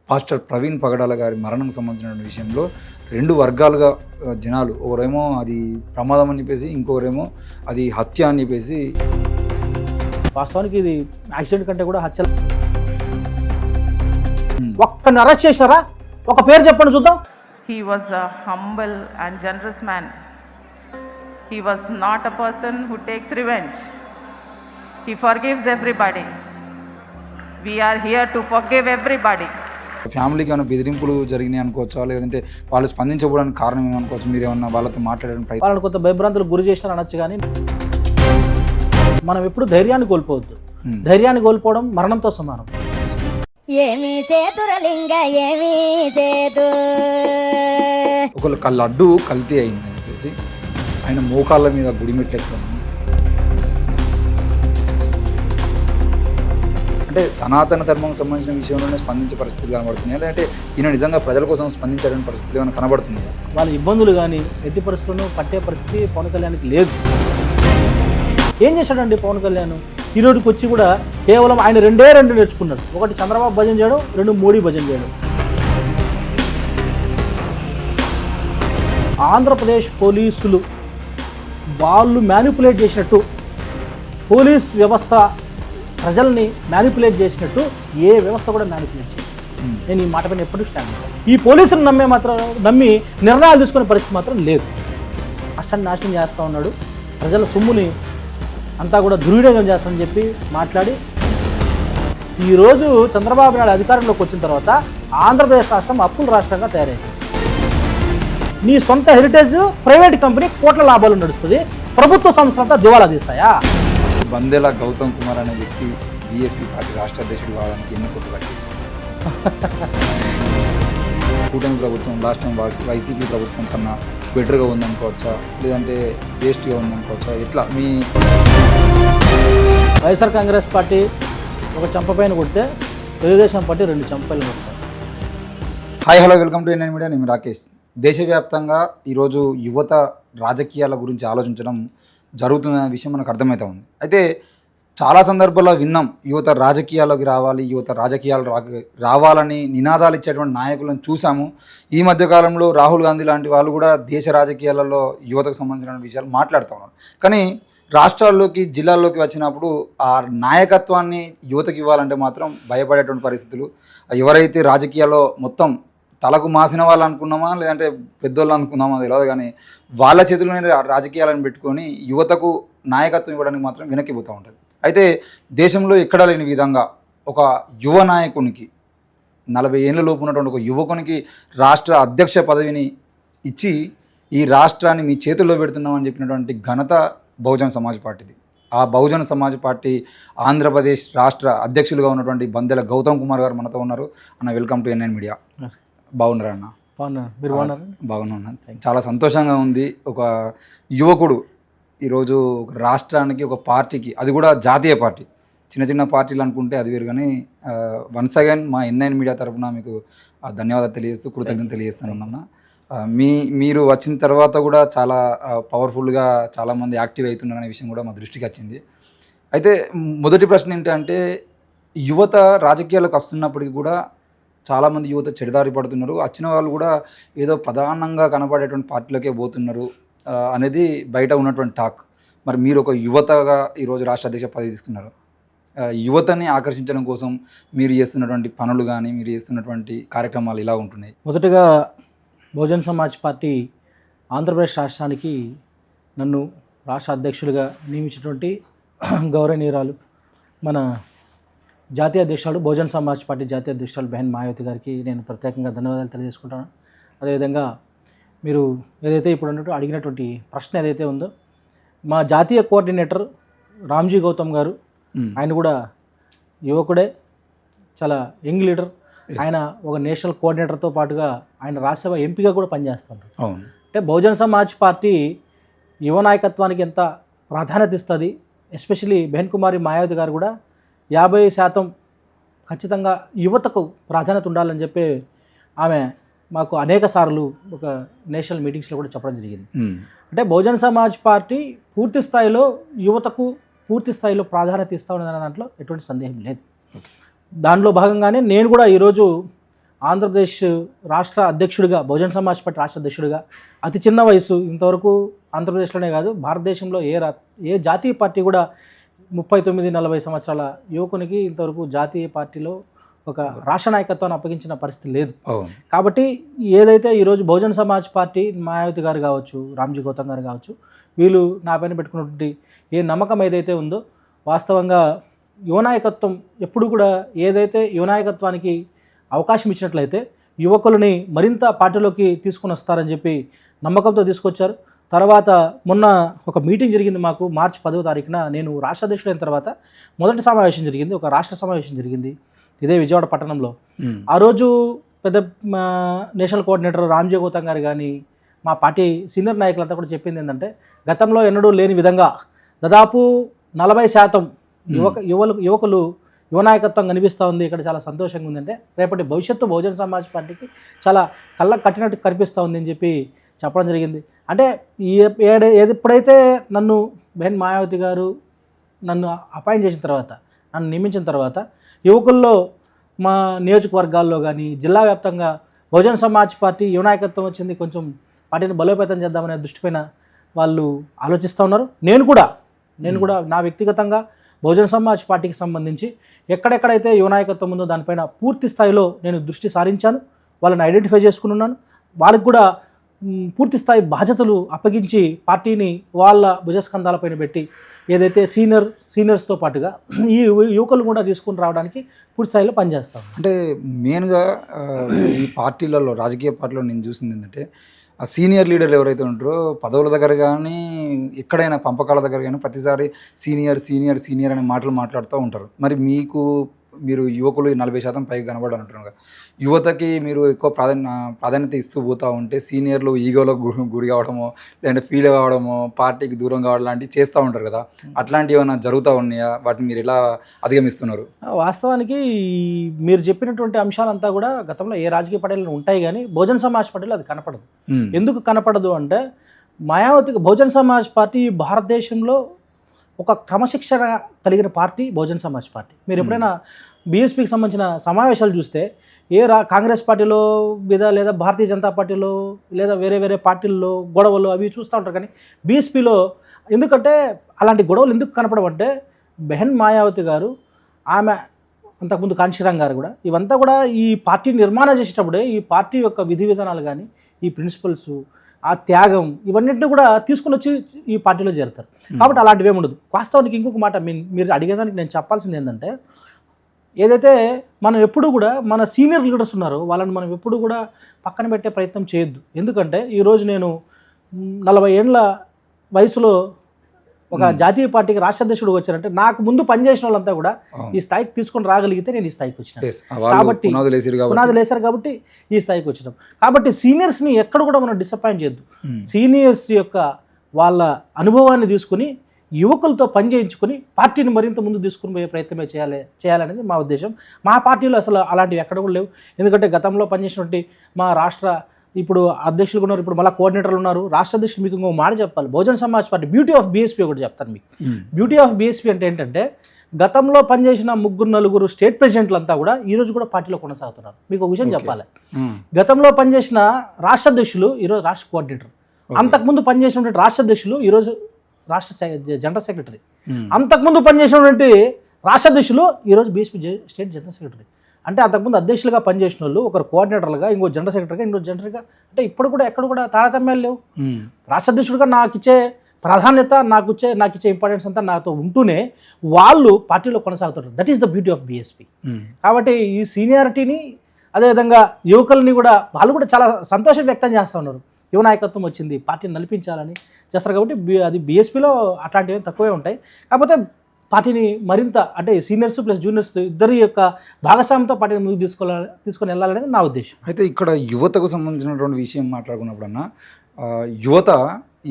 Pastor Praveen పగడాల గారి మరణం సంబంధించిన విషయంలో రెండు వర్గాలుగా జనాలు, ఒకరేమో అది ప్రమాదం అని చెప్పేసి, ఇంకొకరేమో అది హత్య అని చెప్పేసి. వాస్తవానికి ఇది యాక్సిడెంట్ కంటే కూడా హత్య. ఒక్కరిని అరెస్ట్ చేసినారా? ఒక పేరు చెప్పండి చూద్దాం. He was a humble and generous man. He was not a person who takes revenge. He forgives everybody. We are here to forgive everybody. ఫ్యామిలీకి ఏమైనా బెదిరింపులు జరిగినాయి అనుకోవచ్చా, లేదంటే వాళ్ళు స్పందించకపోవడానికి కారణం ఏమనుకోవచ్చు? మీరు ఏమన్నా వాళ్ళతో మాట్లాడడానికి వాళ్ళని కొంత భయభ్రాంతులకు గురి చేసినారు అనొచ్చు, కానీ మనం ఎప్పుడు ధైర్యాన్ని కోల్పోవద్దు. ధైర్యాన్ని కోల్పోవడం మరణంతో సమానం. ఒకళ్ళు లడ్డు కల్తీ అయిందని చెప్పేసి ఆయన మోకాళ్ళ మీద గుడిమెట్లు ఎక్కడం, అంటే సనాతన ధర్మం సంబంధించిన విషయంలోనే స్పందించే పరిస్థితులు కనబడుతున్నాయి, లేదంటే ఈయన నిజంగా ప్రజల కోసం స్పందించడానికి పరిస్థితులు ఏమైనా కనబడుతున్నాయి? వాళ్ళ ఇబ్బందులు కానీ ఎట్టి పరిస్థితులను పట్టే పరిస్థితి పవన్ కళ్యాణ్కి లేదు. ఏం చేశాడండి పవన్ కళ్యాణ్? ఈ రోజుకి వచ్చి కూడా కేవలం ఆయన రెండే నేర్చుకున్నాడు. ఒకటి చంద్రబాబు భజన చేయడం, రెండు మోడీ భజన చేయడం. ఆంధ్రప్రదేశ్ పోలీసులు వాళ్ళు మ్యానిపులేట్ చేసినట్టు, పోలీస్ వ్యవస్థ ప్రజల్ని మ్యానిపులేట్ చేసినట్టు ఏ వ్యవస్థ కూడా మ్యానిపులేట్ చేయదు. నేను ఈ మాట పైన ఎప్పుడు స్టాండ్ అవుతాను. ఈ పోలీసులు నమ్మి నిర్ణయాలు తీసుకునే పరిస్థితి మాత్రం లేదు. రాష్ట్రాన్ని నాశనం చేస్తూ ఉన్నాడు, ప్రజల సొమ్ముని అంతా కూడా దుర్వినియోగం చేస్తామని చెప్పి మాట్లాడి ఈరోజు చంద్రబాబు నాయుడు అధికారంలోకి వచ్చిన తర్వాత ఆంధ్రప్రదేశ్ రాష్ట్రం అప్పుల రాష్ట్రంగా తయారైంది. నీ సొంత హెరిటేజ్ ప్రైవేట్ కంపెనీ కోట్ల లాభాలు నడుస్తుంది, ప్రభుత్వ సంస్థలంతా దివాలా తీస్తాయా? బందెల గౌతమ్ కుమార్ అనే వ్యక్తి బీఎస్పీ పార్టీ రాష్ట్ర అధ్యక్షుడు కావడానికి ఎన్ని కోట్లు కట్టింది? కూటమి ప్రభుత్వం లాస్ట్ టైం వైసీపీ ప్రభుత్వం కన్నా బెటర్గా ఉందనుకోవచ్చా, లేదంటే వేస్ట్గా ఉందనుకోవచ్చా? ఎట్లా మీ వైఎస్ఆర్ కాంగ్రెస్ పార్టీ ఒక చెంపపైన కొడితే తెలుగుదేశం పార్టీ రెండు చెంపలు కొడతారు. Hi hello, welcome to NN media. నేను రాకేష్. దేశవ్యాప్తంగా ఈరోజు యువత రాజకీయాల గురించి ఆలోచించడం జరుగుతుందనే విషయం మనకు అర్థమవుతా ఉంది. అయితే చాలా సందర్భాల్లో విన్నాం, యువత రాజకీయాల్లోకి రావాలి, యువత రాజకీయాలు రావాలని నినాదాలు ఇచ్చేటువంటి నాయకులను చూసాము. ఈ మధ్యకాలంలో రాహుల్ గాంధీ లాంటి వాళ్ళు కూడా దేశ రాజకీయాలలో యువతకు సంబంధించిన విషయాలు మాట్లాడుతూ ఉన్నారు. కానీ రాష్ట్రాల్లోకి జిల్లాల్లోకి వచ్చినప్పుడు ఆ నాయకత్వాన్ని యువతకి ఇవ్వాలంటే మాత్రం భయపడేటువంటి పరిస్థితులు. ఎవరైతే రాజకీయాల్లో మొత్తం తలకు మాసిన వాళ్ళు అనుకున్నామా, లేదంటే పెద్దోళ్ళు అనుకున్నామా తెలియదు, కానీ వాళ్ళ చేతుల్లోనే రాజకీయాలను పెట్టుకొని యువతకు నాయకత్వం ఇవ్వడానికి మాత్రం వెనక్కిపోతూ ఉంటుంది. అయితే దేశంలో ఎక్కడా లేని విధంగా ఒక యువ నాయకునికి 40 ఏళ్ళ లోపు ఉన్నటువంటి ఒక యువకునికి రాష్ట్ర అధ్యక్ష పదవిని ఇచ్చి ఈ రాష్ట్రాన్ని మీ చేతుల్లో పెడుతున్నామని చెప్పినటువంటి ఘనత బహుజన సమాజ్ పార్టీది. ఆ బహుజన సమాజ్ పార్టీ ఆంధ్రప్రదేశ్ రాష్ట్ర అధ్యక్షులుగా ఉన్నటువంటి బందెల గౌతమ్ కుమార్ గారు మనతో ఉన్నారు. అన్న, వెల్కమ్ టు ఎన్ఎన్ మీడియా. బాగున్నారా అన్న? మీరు బాగున్నారు? బాగున్నాను. చాలా సంతోషంగా ఉంది. ఒక యువకుడు ఈరోజు ఒక రాష్ట్రానికి, ఒక పార్టీకి, అది కూడా జాతీయ పార్టీ, చిన్న చిన్న పార్టీలు అనుకుంటే అది వేరు, కానీ వన్స్ అగైన్ మా ఎన్ఎన్ మీడియా తరఫున మీకు ధన్యవాదాలు తెలియజేస్తూ కృతజ్ఞతలు తెలియజేస్తాను అన్న. మీరు వచ్చిన తర్వాత కూడా చాలా పవర్ఫుల్గా చాలామంది యాక్టివ్ అవుతున్నారనే విషయం కూడా మా దృష్టికి వచ్చింది. అయితే మొదటి ప్రశ్న ఏంటంటే, యువత రాజకీయాలకు వస్తున్నప్పటికీ కూడా చాలామంది యువత చెడుదారి పడుతున్నారు. వచ్చిన వాళ్ళు కూడా ఏదో ప్రధానంగా కనపడేటువంటి పార్టీలకే పోతున్నారు అనేది బయట ఉన్నటువంటి టాక్. మరి మీరు ఒక యువతగా ఈరోజు రాష్ట్ర అధ్యక్ష పదవి తీసుకున్నారు. యువతని ఆకర్షించడం కోసం మీరు చేస్తున్నటువంటి పనులు కానీ, మీరు చేస్తున్నటువంటి కార్యక్రమాలు ఇలా ఉంటున్నాయి? మొదటగా బహుజన్ సమాజ్ పార్టీ ఆంధ్రప్రదేశ్ రాష్ట్రానికి నన్ను రాష్ట్ర అధ్యక్షులుగా నియమించినటువంటి గౌరవనీయురాలు మన జాతీయ అధ్యక్షులు, బహుజన్ సమాజ్ పార్టీ జాతీయ అధ్యక్షులు బెహన్ మాయావతి గారికి నేను ప్రత్యేకంగా ధన్యవాదాలు తెలియజేసుకుంటాను. అదేవిధంగా మీరు ఏదైతే ఇప్పుడు అన్నట్టు అడిగినటువంటి ప్రశ్న ఏదైతే ఉందో, మా జాతీయ కోఆర్డినేటర్ రామ్జీ గౌతమ్ గారు, ఆయన కూడా యువకుడే, చాలా యంగ్ లీడర్. ఆయన ఒక నేషనల్ కోఆర్డినేటర్తో పాటుగా ఆయన రాజ్యసభ ఎంపీగా కూడా పనిచేస్తున్నారు. అంటే బహుజన్ సమాజ్ పార్టీ యువ నాయకత్వానికి ఎంత ప్రాధాన్యత ఇస్తుంది, ఎస్పెషలీ బెహన్ కుమారి మాయావతి గారు కూడా 50% ఖచ్చితంగా యువతకు ప్రాధాన్యత ఉండాలని చెప్పి ఆమె మాకు అనేక సార్లు ఒక నేషనల్ మీటింగ్స్లో కూడా చెప్పడం జరిగింది. అంటే బహుజన్ సమాజ్ పార్టీ పూర్తి స్థాయిలో యువతకు పూర్తి స్థాయిలో ప్రాధాన్యత ఇస్తా ఉన్నదన్న దాంట్లో ఎటువంటి సందేహం లేదు. దాంట్లో భాగంగానే నేను కూడా ఈరోజు ఆంధ్రప్రదేశ్ రాష్ట్ర అధ్యక్షుడిగా, బహుజన్ సమాజ్ పార్టీ రాష్ట్ర అధ్యక్షుడిగా అతి చిన్న వయసు, ఇంతవరకు ఆంధ్రప్రదేశ్లోనే కాదు భారతదేశంలో ఏ జాతీయ పార్టీ కూడా 39-40 సంవత్సరాల యువకునికి ఇంతవరకు జాతీయ పార్టీలో ఒక రాష్ట్ర నాయకత్వాన్ని అప్పగించిన పరిస్థితి లేదు. కాబట్టి ఏదైతే ఈరోజు బహుజన్ సమాజ్ పార్టీ మాయావతి గారు కావచ్చు, రామ్జీ గౌతమ్ గారు కావచ్చు, వీళ్ళు నా పైన పెట్టుకున్నటువంటి ఏ నమ్మకం ఏదైతే ఉందో, వాస్తవంగా యువనాయకత్వం ఎప్పుడు కూడా ఏదైతే యువనాయకత్వానికి అవకాశం ఇచ్చినట్లయితే యువకులని మరింత పార్టీలోకి తీసుకొని వస్తారని చెప్పి నమ్మకంతో తీసుకొచ్చారు. తర్వాత మొన్న ఒక మీటింగ్ జరిగింది మాకు మార్చి 10వ తారీఖున. నేను రాష్ట్ర అధ్యక్షుడైన తర్వాత మొదటి సమావేశం జరిగింది, ఒక రాష్ట్ర సమావేశం జరిగింది ఇదే విజయవాడ పట్టణంలో. ఆ రోజు పెద్ద నేషనల్ కోఆర్డినేటర్ రామ్జీ గౌతమ్ గారు కానీ మా పార్టీ సీనియర్ నాయకులంతా కూడా చెప్పింది ఏంటంటే, గతంలో ఎన్నడూ లేని విధంగా దాదాపు 40% యువకులు యువనాయకత్వం కనిపిస్తూ ఉంది. ఇక్కడ చాలా సంతోషంగా ఉందంటే రేపటి భవిష్యత్తు బహుజన్ సమాజ్ పార్టీకి చాలా కళ్ళకు కట్టినట్టు కనిపిస్తూ ఉంది అని చెప్పి చెప్పడం జరిగింది. అంటే ఎప్పుడైతే నన్ను బెహన్ మాయావతి గారు నన్ను అపాయింట్ చేసిన తర్వాత, నన్ను నియమించిన తర్వాత యువకుల్లో మా నియోజకవర్గాల్లో కానీ జిల్లా వ్యాప్తంగా బహుజన్ సమాజ్ పార్టీ యువనాయకత్వం వచ్చింది, కొంచెం పార్టీని బలోపేతం చేద్దామనే దృష్టిపైన వాళ్ళు ఆలోచిస్తూ ఉన్నారు. నేను కూడా నా వ్యక్తిగతంగా బహుజన్ సమాజ్ పార్టీకి సంబంధించి ఎక్కడెక్కడైతే యువనాయకత్వం ఉందో దానిపైన పూర్తి స్థాయిలో నేను దృష్టి సారించాను. వాళ్ళని ఐడెంటిఫై చేసుకుని ఉన్నాను. వాళ్ళకి కూడా పూర్తి స్థాయి బాధ్యతలు అప్పగించి పార్టీని వాళ్ళ భుజస్కంధాలపైన పెట్టి ఏదైతే సీనియర్స్తో పాటుగా ఈ యువకులు కూడా తీసుకుని రావడానికి పూర్తి స్థాయిలో పనిచేస్తాం. అంటే మెయిన్గా ఈ పార్టీలలో, రాజకీయ పార్టీలో నేను చూసింది ఏంటంటే, ఆ సీనియర్ లీడర్లు ఎవరైతే ఉంటారో పదవుల దగ్గర కానీ ఎక్కడైనా పంపకాల దగ్గర కానీ ప్రతిసారి సీనియర్ అనే మాటలు మాట్లాడుతూ ఉంటారు. మరి మీరు యువకులు 40% పైకి కనబడాలి అంటున్నారు కదా, యువతకి మీరు ఎక్కువ ప్రాధాన్యత ఇస్తూ పోతూ ఉంటే సీనియర్లు ఈగోలో గురి కావడమో, లేదంటే ఫీల్ కావడమో, పార్టీకి దూరం కావడం లాంటివి చేస్తూ ఉంటారు కదా, అట్లాంటివి ఏమైనా జరుగుతూ ఉన్నాయా? వాటిని మీరు ఎలా అధిగమిస్తున్నారు? వాస్తవానికి మీరు చెప్పినటువంటి అంశాలంతా కూడా గతంలో ఏ రాజకీయ పార్టీలు ఉంటాయి, కానీ బహుజన్ సమాజ్ పార్టీలో అది కనపడదు. ఎందుకు కనపడదు అంటే, మాయావతికి బహుజన్ సమాజ్ పార్టీ భారతదేశంలో ఒక క్రమశిక్షణ కలిగిన పార్టీ బహుజన్ సమాజ్ పార్టీ. మీరు ఎప్పుడైనా బీఎస్పీకి సంబంధించిన సమావేశాలు చూస్తే కాంగ్రెస్ పార్టీలో లేదా భారతీయ జనతా పార్టీలో లేదా వేరే పార్టీల్లో గొడవలు అవి చూస్తూ ఉంటారు, కానీ బీఎస్పీలో ఎందుకంటే అలాంటి గొడవలు ఎందుకు కనపడవంటే, బెహన్ మాయావతి గారు, ఆమె అంతకుముందు కాంశీరామ్ గారు కూడా, ఇవంతా కూడా ఈ పార్టీ నిర్మాణం చేసేటప్పుడే ఈ పార్టీ యొక్క విధి విధానాలు కానీ, ఈ ప్రిన్సిపల్స్, ఆ త్యాగం, ఇవన్నింటినీ కూడా తీసుకుని వచ్చి ఈ పార్టీలో చేరుతారు. కాబట్టి అలాంటివి ఏమి ఉండదు. వాస్తవానికి ఇంకొక మాట మీరు అడిగేదానికి నేను చెప్పాల్సింది ఏంటంటే, ఏదైతే మనం ఎప్పుడు కూడా మన సీనియర్ లీడర్స్ ఉన్నారో వాళ్ళని మనం ఎప్పుడు కూడా పక్కన పెట్టే ప్రయత్నం చేయొద్దు. ఎందుకంటే ఈరోజు నేను 40 ఏళ్ళ వయసులో ఒక జాతీయ పార్టీకి రాష్ట్ర అధ్యక్షుడు వచ్చారంటే, నాకు ముందు పనిచేసిన వాళ్ళంతా కూడా ఈ స్థాయికి తీసుకొని రాగలిగితే నేను ఈ స్థాయికి వచ్చినాను. కాబట్టి పునాదులు వేశారు కాబట్టి ఈ స్థాయికి వచ్చినాం. కాబట్టి సీనియర్స్ని ఎక్కడ కూడా మనం డిసప్పాయింట్ చేయొద్దు. సీనియర్స్ యొక్క వాళ్ళ అనుభవాన్ని తీసుకుని యువకులతో పనిచేయించుకొని పార్టీని మరింత ముందు తీసుకుని పోయే ప్రయత్నమే చేయాలనేది మా ఉద్దేశం. మా పార్టీలో అసలు అలాంటివి ఎక్కడ కూడా లేవు. ఎందుకంటే గతంలో పనిచేసినటువంటి మా రాష్ట్ర ఇప్పుడు అధ్యక్షులు ఉన్నారు, ఇప్పుడు మళ్ళీ కోఆర్డినేటర్లు ఉన్నారు. రాష్ట్ర అధ్యక్షులు మీకు ఇంకో మాట చెప్పాలి, Bahujan Samaj party beauty of BSP ఒకటి చెప్తాను మీకు. బ్యూటీ ఆఫ్ బీఎస్పీ అంటే ఏంటంటే, గతంలో పనిచేసిన 3-4 స్టేట్ ప్రెసిడెంట్లు అంతా కూడా ఈరోజు కూడా పార్టీలో కొనసాగుతున్నారు. మీకు ఒక విషయం చెప్పాలి, గతంలో పనిచేసిన రాష్ట్ర అధ్యక్షులు ఈరోజు రాష్ట్ర కోఆర్డినేటర్, అంతకుముందు పనిచేసినటువంటి రాష్ట్ర అధ్యక్షులు ఈరోజు రాష్ట్ర జనరల్ సెక్రటరీ, అంతకుముందు పనిచేసినటువంటి రాష్ట్ర అధ్యక్షులు ఈరోజు బీఎస్పీ స్టేట్ జనరల్ సెక్రటరీ. అంటే అంతకుముందు అధ్యక్షులుగా పనిచేసిన వాళ్ళు ఒకరు కోఆర్డినేటర్లుగా, ఇంకో జనరల్ సెక్రటరీగా, ఇంకో జనరల్గా, అంటే ఇప్పుడు కూడా ఎక్కడ కూడా తారతమ్యాలు లేవు. రాష్ట్ర అధ్యక్షుడిగా నాకు ఇచ్చే ప్రాధాన్యత, నాకు ఇచ్చే ఇంపార్టెన్స్ అంతా నాతో ఉంటూనే వాళ్ళు పార్టీలో కొనసాగుతుంటారు. That is the beauty of BSP. కాబట్టి ఈ సీనియారిటీని, అదేవిధంగా యువకుల్ని కూడా వాళ్ళు కూడా చాలా సంతోషం వ్యక్తం చేస్తూ ఉన్నారు. యువ నాయకత్వం వచ్చింది, పార్టీని నడిపించాలని చేస్తారు. కాబట్టి అది బీఎస్పీలో అట్లాంటివి తక్కువే ఉంటాయి. కాకపోతే పార్టీని మరింత, అంటే సీనియర్స్ ప్లస్ జూనియర్స్ ఇద్దరి యొక్క భాగస్వామ్యంతో పార్టీని ముందుకు తీసుకొని వెళ్ళాలనేది నా ఉద్దేశం. అయితే ఇక్కడ యువతకు సంబంధించినటువంటి విషయం మాట్లాడుకున్నప్పుడన్నా, యువత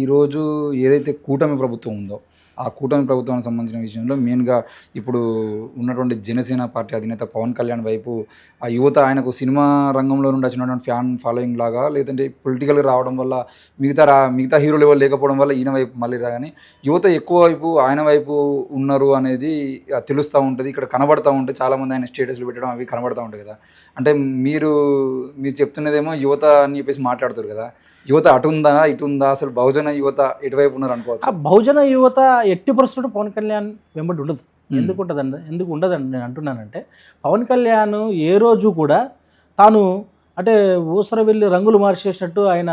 ఈరోజు ఏదైతే కూటమి ప్రభుత్వం ఉందో ఆ కూటమి ప్రభుత్వానికి సంబంధించిన విషయంలో మెయిన్గా ఇప్పుడు ఉన్నటువంటి జనసేన పార్టీ అధినేత పవన్ కళ్యాణ్ వైపు ఆ యువత ఆయనకు సినిమా రంగంలో నుండి వచ్చినటువంటి ఫ్యాన్ ఫాలోయింగ్ లాగా, లేదంటే పొలిటికల్గా రావడం వల్ల మిగతా హీరోలు ఎవరు లేకపోవడం వల్ల ఈయన వైపు మళ్ళీ రాగానే యువత ఎక్కువ వైపు ఆయన వైపు ఉన్నారు అనేది తెలుస్తూ ఉంటుంది. ఇక్కడ కనబడతా ఉంటుంది, చాలామంది ఆయన స్టేటస్లు పెట్టడం అవి కనబడతా ఉంటాయి కదా. అంటే మీరు చెప్తున్నదేమో యువత అని చెప్పేసి మాట్లాడుతారు కదా, యువత అటు ఉందా ఇటు ఉందా, అసలు బహుజన యువత ఎటువైపు ఉన్నారు అనుకోవచ్చు? ఆ బహుజన యువత 80% పవన్ కళ్యాణ్ వెంబడి ఉండదు. ఎందుకు ఉండదండి నేను అంటున్నానంటే, పవన్ కళ్యాణ్ ఏ రోజు కూడా తాను అంటే ఊసర వెళ్ళి రంగులు మార్చేసినట్టు ఆయన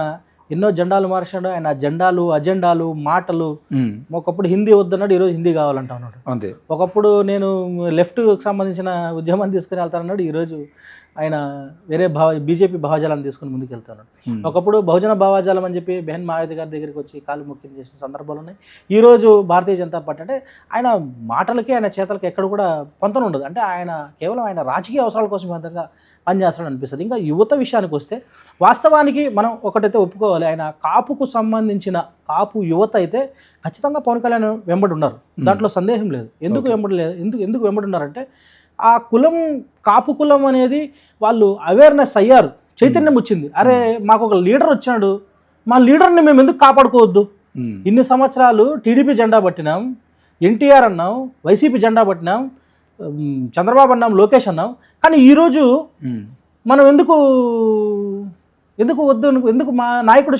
ఎన్నో జెండాలు మార్చాడు. ఆయన జెండాలు అజెండాలు మాటలు, ఒకప్పుడు హిందీ వద్దన్నాడు, ఈరోజు హిందీ కావాలంటా ఉన్నాడు. అంతే. ఒకప్పుడు నేను లెఫ్ట్కి సంబంధించిన ఉద్యమాన్ని తీసుకుని వెళ్తానన్నాడు, ఈరోజు ఆయన వేరే బీజేపీ భావజాలాన్ని తీసుకుని ముందుకు వెళ్తున్నాడు. ఒకప్పుడు బహుజన భావజాలం అని చెప్పి బెహన్ మాయావతి గారి దగ్గరికి వచ్చి కాలు మొక్కిన చేసిన సందర్భాలు ఉన్నాయి. ఈరోజు భారతీయ జనతా పార్టీ అంటే ఆయన మాటలకి ఆయన చేతలకి ఎక్కడ కూడా పొంతన ఉండదు. అంటే ఆయన కేవలం ఆయన రాజకీయ అవసరాల కోసం విధంగా పనిచేస్తాడని అనిపిస్తుంది. ఇంకా యువత విషయానికి వస్తే వాస్తవానికి మనం ఒకటైతే ఒప్పుకోవాలి, ఆయన కాపుకు సంబంధించిన కాపు యువత అయితే ఖచ్చితంగా పవన్ కళ్యాణ్ వెంబడి ఉన్నారు, దాంట్లో సందేహం లేదు. ఎందుకు వెంబడి ఉన్నారంటే ఆ కులం కాపు కులం అనేది వాళ్ళు అవేర్నెస్ అయ్యారు, చైతన్యం వచ్చింది. అరే మాకు ఒక లీడర్ వచ్చాడు, మా లీడర్ని మేము ఎందుకు కాపాడుకోవద్దు? ఇన్ని సంవత్సరాలు టీడీపీ జెండా పట్టినాం, ఎన్టీఆర్ అన్నాం, వైసీపీ జెండా పట్టినాం, చంద్రబాబు అన్నాం, లోకేష్ అన్నాం, కానీ ఈరోజు మనం ఎందుకు వద్దు, ఎందుకు మా నాయకుడు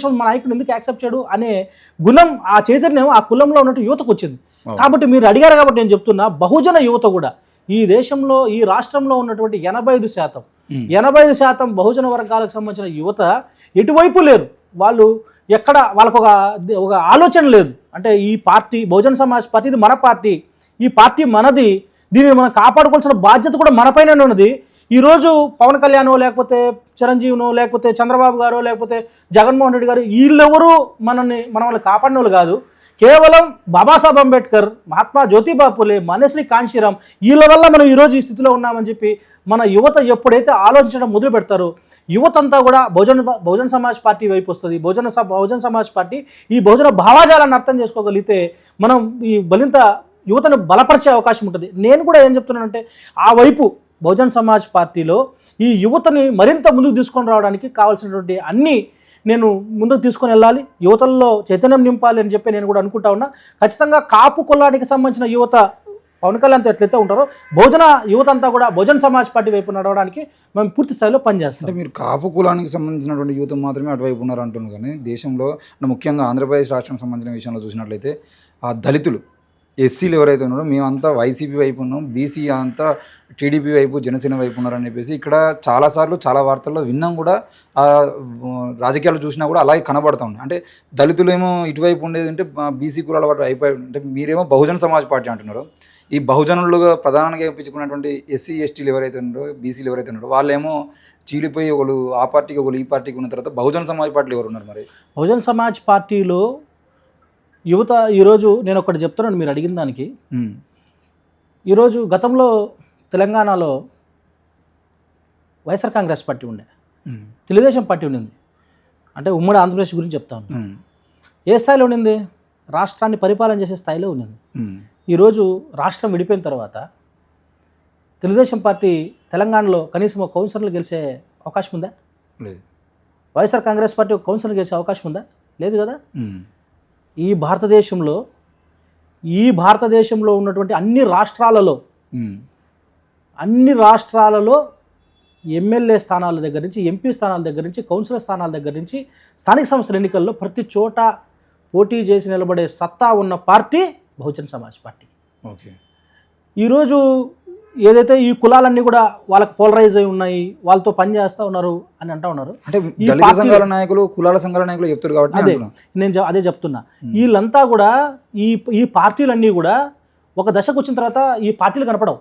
ఎందుకు యాక్సెప్ట్ చేయడు అనే గుణం, ఆ చైతన్యం ఆ కులంలో ఉన్నట్టు యువతకు వచ్చింది. కాబట్టి మీరు అడిగారు కాబట్టి నేను చెప్తున్నా, బహుజన యువత కూడా ఈ దేశంలో ఈ రాష్ట్రంలో ఉన్నటువంటి 85% బహుజన వర్గాలకు సంబంధించిన యువత ఎటువైపు లేరు. వాళ్ళు ఎక్కడ వాళ్ళకు ఒక ఆలోచన లేదు. అంటే ఈ పార్టీ బహుజన సమాజ్ పార్టీ ఇది మన పార్టీ, ఈ పార్టీ మనది, దీన్ని మనం కాపాడుకోవాల్సిన బాధ్యత కూడా మనపైనే ఉన్నది. ఈరోజు పవన్ కళ్యాణ్ లేకపోతే చిరంజీవినో లేకపోతే చంద్రబాబు గారో లేకపోతే జగన్మోహన్ రెడ్డి గారు వీళ్ళెవరూ మనల్ని కాపాడిన వాళ్ళు కాదు. కేవలం బాబాసాహెబ్ అంబేద్కర్, మహాత్మా జ్యోతిబా పూలే, మనశ్రీ కాంశీరామ్ వీళ్ళ వల్ల మనం ఈరోజు ఈ స్థితిలో ఉన్నామని చెప్పి మన యువత ఎప్పుడైతే ఆలోచించడం మొదలు పెడతారో యువత అంతా కూడా బహుజన సమాజ్ పార్టీ వైపు వస్తుంది. బహుజన సమాజ్ పార్టీ ఈ బహుజన భావాజాలాన్ని అర్థం చేసుకోగలిగితే మనం ఈ బలింత యువతను బలపరిచే అవకాశం ఉంటుంది. నేను కూడా ఏం చెప్తున్నానంటే ఆ వైపు బహుజన సమాజ్ పార్టీలో ఈ యువతని మరింత ముందుకు తీసుకొని రావడానికి కావాల్సినటువంటి అన్ని నేను ముందుకు తీసుకొని వెళ్ళాలి, యువతల్లో చైతన్యం నింపాలి అని చెప్పి నేను కూడా అనుకుంటా ఉన్నా. ఖచ్చితంగా కాపు కులానికి సంబంధించిన యువత పవన్ కళ్యాణ్తో ఎట్లయితే ఉంటారో బహుజన యువత అంతా కూడా బహుజన సమాజ్ పార్టీ వైపు నడవడానికి మేము పూర్తి స్థాయిలో పనిచేస్తాం. అంటే మీరు కాపు కులానికి సంబంధించినటువంటి యువత మాత్రమే అటువైపు ఉన్నారు అంటున్నారు, కానీ దేశంలో ముఖ్యంగా ఆంధ్రప్రదేశ్ రాష్ట్రానికి సంబంధించిన విషయంలో చూసినట్లయితే ఆ దళితులు ఎస్సీలు ఎవరైతే ఉన్నారో మేమంతా వైసీపీ వైపు ఉన్నాం, బీసీ అంతా టీడీపీ వైపు జనసేన వైపు ఉన్నారని చెప్పేసి ఇక్కడ చాలాసార్లు చాలా వార్తల్లో విన్నాం కూడా, రాజకీయాలు చూసినా కూడా అలాగే కనబడుతూ ఉన్నాయి. అంటే దళితులు ఏమో ఇటువైపు ఉండేది అంటే బీసీ కులాల వారు అయిపోయి, అంటే మీరేమో బహుజన సమాజ్ పార్టీ అంటున్నారు. ఈ బహుజనులుగా ప్రధానంగా ఇప్పించుకున్నటువంటి ఎస్సీ ఎస్టీలు ఎవరైతే ఉన్నారో బీసీలు ఎవరైతే ఉన్నారో వాళ్ళేమో చీలిపోయి ఒకళ్ళు ఆ పార్టీకి ఒకళ్ళు ఈ పార్టీకి ఉన్న తర్వాత బహుజన సమాజ్ పార్టీలు ఎవరు ఉన్నారు? మరి బహుజన సమాజ్ పార్టీలో యువత ఈరోజు నేను ఒకటి చెప్తున్నాను మీరు అడిగిన దానికి. ఈరోజు గతంలో తెలంగాణలో వైఎస్ఆర్ కాంగ్రెస్ పార్టీ ఉండే, తెలుగుదేశం పార్టీ ఉండింది. అంటే ఉమ్మడి ఆంధ్రప్రదేశ్ గురించి చెప్తాను. ఏ స్థాయిలో ఉండింది? రాష్ట్రాన్ని పరిపాలన చేసే స్థాయిలో ఉండింది. ఈరోజు రాష్ట్రం విడిపోయిన తర్వాత తెలుగుదేశం పార్టీ తెలంగాణలో కనీసం ఒక కౌన్సిలర్లు గెలిచే అవకాశం ఉందా? లేదు. వైఎస్ఆర్ కాంగ్రెస్ పార్టీ ఒక కౌన్సిలర్ గెలిచే అవకాశం ఉందా? లేదు కదా. ఈ భారతదేశంలో ఉన్నటువంటి అన్ని రాష్ట్రాలలో ఎమ్మెల్యే స్థానాల దగ్గర నుంచి ఎంపీ స్థానాల దగ్గర నుంచి కౌన్సిలర్ స్థానాల దగ్గర నుంచి స్థానిక సంస్థల ఎన్నికల్లో ప్రతి చోట పోటీ చేసి నిలబడే సత్తా ఉన్న party Bahujan Samaj party. Okay. ఈరోజు ఏదైతే ఈ కులాలన్నీ కూడా వాళ్ళకి పోలరైజ్ అయి ఉన్నాయి, వాళ్ళతో పనిచేస్తూ ఉన్నారు అని అంటూ ఉన్నారు. అంటే దళిత సంఘాల నాయకులు కులాల సంఘాల నాయకులు చెప్తారు కాబట్టి నేను అదే చెప్తున్నా. వీళ్ళంతా కూడా ఈ పార్టీలన్నీ కూడా ఒక దశకు వచ్చిన తర్వాత ఈ పార్టీలు కనపడవు.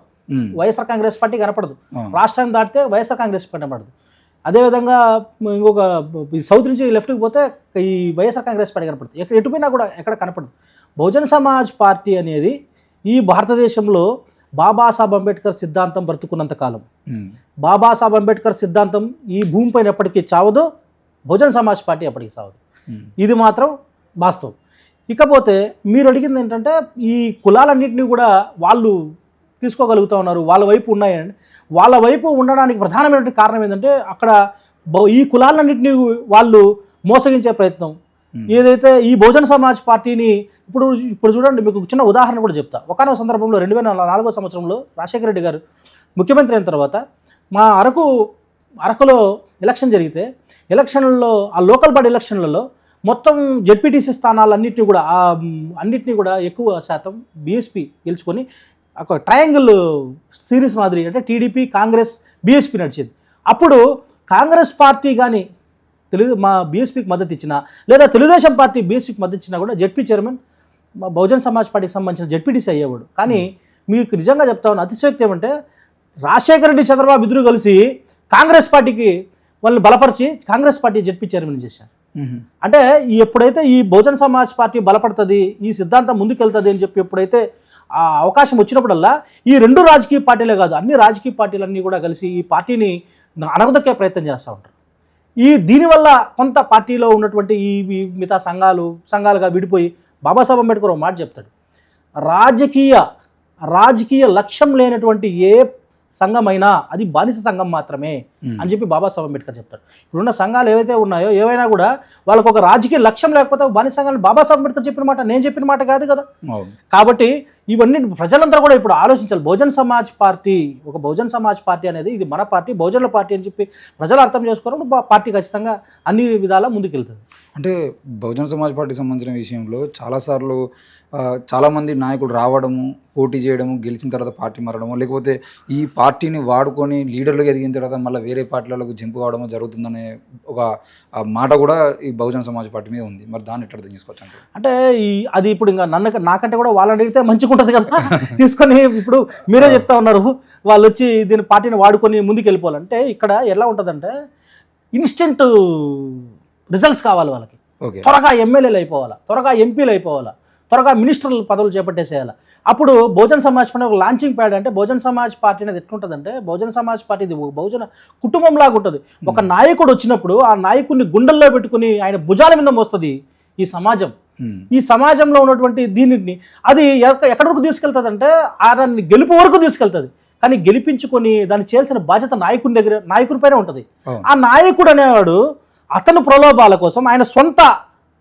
వైఎస్ఆర్ కాంగ్రెస్ పార్టీ కనపడదు, రాష్ట్రాన్ని దాటితే వైఎస్ఆర్ కాంగ్రెస్ పార్టీ కనపడదు. అదేవిధంగా ఇంకొక సౌత్ నుంచి లెఫ్ట్కి పోతే ఈ వైఎస్ఆర్ కాంగ్రెస్ పార్టీ కనపడుతుంది. ఎటుపోయినా కూడా ఎక్కడ కనపడదు. బహుజన సమాజ్ పార్టీ అనేది ఈ భారతదేశంలో బాబాసాహెబ్ అంబేద్కర్ సిద్ధాంతం బ్రతుకున్నంత కాలం, బాబాసాహెబ్ అంబేద్కర్ సిద్ధాంతం ఈ భూమిపైన ఎప్పటికీ చావదు, బహుజన సమాజ్ పార్టీ ఎప్పటికీ చావదు. ఇది మాత్రం వాస్తవం. ఇకపోతే మీరు అడిగింది ఏంటంటే ఈ కులాలన్నింటినీ కూడా వాళ్ళు తీసుకోగలుగుతూ ఉన్నారు, వాళ్ళ వైపు ఉన్నాయండి. వాళ్ళ వైపు ఉండడానికి ప్రధానమైనటువంటి కారణం ఏంటంటే అక్కడ ఈ కులాలన్నింటినీ వాళ్ళు మోసగించే ప్రయత్నం ఏదైతే ఈ బహుజన సమాజ్ పార్టీని ఇప్పుడు చూడండి, మీకు చిన్న ఉదాహరణ కూడా చెప్తా. ఒకనొక సందర్భంలో 2004 సంవత్సరంలో రాజశేఖర రెడ్డి గారు ముఖ్యమంత్రి అయిన తర్వాత మా అరకులో ఎలక్షన్ జరిగితే ఎలక్షన్లలో ఆ లోకల్ బాడీ ఎలక్షన్లలో మొత్తం జెడ్పీటీసీ స్థానాలన్నింటినీ కూడా అన్నింటినీ కూడా ఎక్కువ శాతం బీఎస్పీ గెలుచుకొని ఒక ట్రయాంగిల్ సిరీస్ మాదిరి అంటే టీడీపీ కాంగ్రెస్ బీఎస్పీ నడిచింది. అప్పుడు కాంగ్రెస్ పార్టీ కానీ మా బీఎస్పీకి మద్దతు ఇచ్చినా లేదా తెలుగుదేశం పార్టీ బీఎస్పీకి మద్దతు ఇచ్చినా కూడా జెడ్పీ చైర్మన్ మా బహుజన్ సమాజ్ పార్టీకి సంబంధించిన జెడ్పీటీసీ అయ్యేవాడు. కానీ మీకు నిజంగా చెప్తా ఉన్న అతిశయోక్తి ఏమంటే రాజశేఖర రెడ్డి చంద్రబాబు ఇద్దరు కలిసి కాంగ్రెస్ పార్టీకి వాళ్ళని బలపరిచి కాంగ్రెస్ పార్టీ జెడ్పీ చైర్మన్ చేశారు. అంటే ఎప్పుడైతే ఈ బహుజన్ సమాజ్ పార్టీ బలపడుతుంది, ఈ సిద్ధాంతం ముందుకెళ్తుంది అని చెప్పి ఎప్పుడైతే ఆ అవకాశం వచ్చినప్పుడల్లా ఈ రెండు రాజకీయ పార్టీలే కాదు అన్ని రాజకీయ పార్టీలన్నీ కూడా కలిసి ఈ పార్టీని అణగదొక్కే ప్రయత్నం చేస్తూ ఉంటారు. దీనివల్ల కొంత పార్టీలో ఉన్నటువంటి ఈ మిగతా సంఘాలుగా విడిపోయి బాబాసాహెబ్ అంబేద్కర్ ఒక మాట చెప్తాడు, రాజకీయ లక్ష్యం లేనటువంటి ఏ సంఘమైనా అది బానిస సంఘం మాత్రమే అని చెప్పి బాబాసాహెబ్ అంబేద్కర్ చెప్తాడు. ఇప్పుడున్న సంఘాలు ఏవైతే ఉన్నాయో ఏవైనా కూడా వాళ్ళకు ఒక రాజకీయ లక్ష్యం లేకపోతే బానిస సంఘాలు బాబాసాహెబ్ అంబేద్కర్ చెప్పిన మాట నేను చెప్పిన మాట కాదు కదా. కాబట్టి ఇవన్నీ ప్రజలందరూ కూడా ఇప్పుడు ఆలోచించాలి. బహుజన్ సమాజ్ పార్టీ అనేది ఇది మన పార్టీ, బహుజనుల పార్టీ అని చెప్పి ప్రజలు అర్థం చేసుకోవడం పార్టీ ఖచ్చితంగా అన్ని విధాలా ముందుకెళ్తుంది. అంటే బహుజన సమాజ్ పార్టీకి సంబంధించిన విషయంలో చాలాసార్లు చాలామంది నాయకులు రావడము, పోటీ చేయడము, గెలిచిన తర్వాత పార్టీ మారడము, లేకపోతే ఈ పార్టీని వాడుకొని లీడర్లుగా ఎదిగిన తర్వాత మళ్ళీ వేరే పార్టీలకు జంపు కావడము జరుగుతుందనే ఒక మాట కూడా ఈ బహుజన సమాజ్ పార్టీ మీద ఉంది. మరి దాన్ని ఎట్లా అర్థం చేసుకోవచ్చు అంటే అది ఇప్పుడు ఇంకా నాకంటే కూడా వాళ్ళని అడిగితే మంచిగా ఉంటుంది కదా తీసుకొని. ఇప్పుడు మీరే చెప్తా ఉన్నారు వాళ్ళు వచ్చి దీని పార్టీని వాడుకొని ముందుకు వెళ్ళిపోవాలంటే ఇక్కడ ఎలా ఉంటుందంటే ఇన్స్టెంట్ రిజల్ట్స్ కావాలి వాళ్ళకి. త్వరగా ఎమ్మెల్యేలు అయిపోవాలా, త్వరగా ఎంపీలు అయిపోవాలా, త్వరగా మినిస్టర్ల పదవులు చేపట్టేసేయాలి. అప్పుడు బహుజన్ సమాజ్ పార్టీ ఒక లాంచింగ్ ప్యాడ్. అంటే బహుజన్ సమాజ్ పార్టీ అనేది ఎట్లుంటుందంటే బహుజన్ సమాజ్ పార్టీ ఇది బహుజన కుటుంబంలాగా ఉంటుంది. ఒక నాయకుడు వచ్చినప్పుడు ఆ నాయకుడిని గుండెల్లో పెట్టుకుని ఆయన భుజాల మీద మోస్తుంది ఈ సమాజం. ఈ సమాజంలో ఉన్నటువంటి దీనిని అది ఎక్కడి వరకు తీసుకెళ్తుంది అంటే దాన్ని గెలుపు వరకు తీసుకెళ్తుంది. కానీ గెలిపించుకొని దాన్ని చేయాల్సిన బాధ్యత నాయకుని పైన ఉంటుంది. ఆ నాయకుడు అనేవాడు అతను ప్రలోభాల కోసం, ఆయన సొంత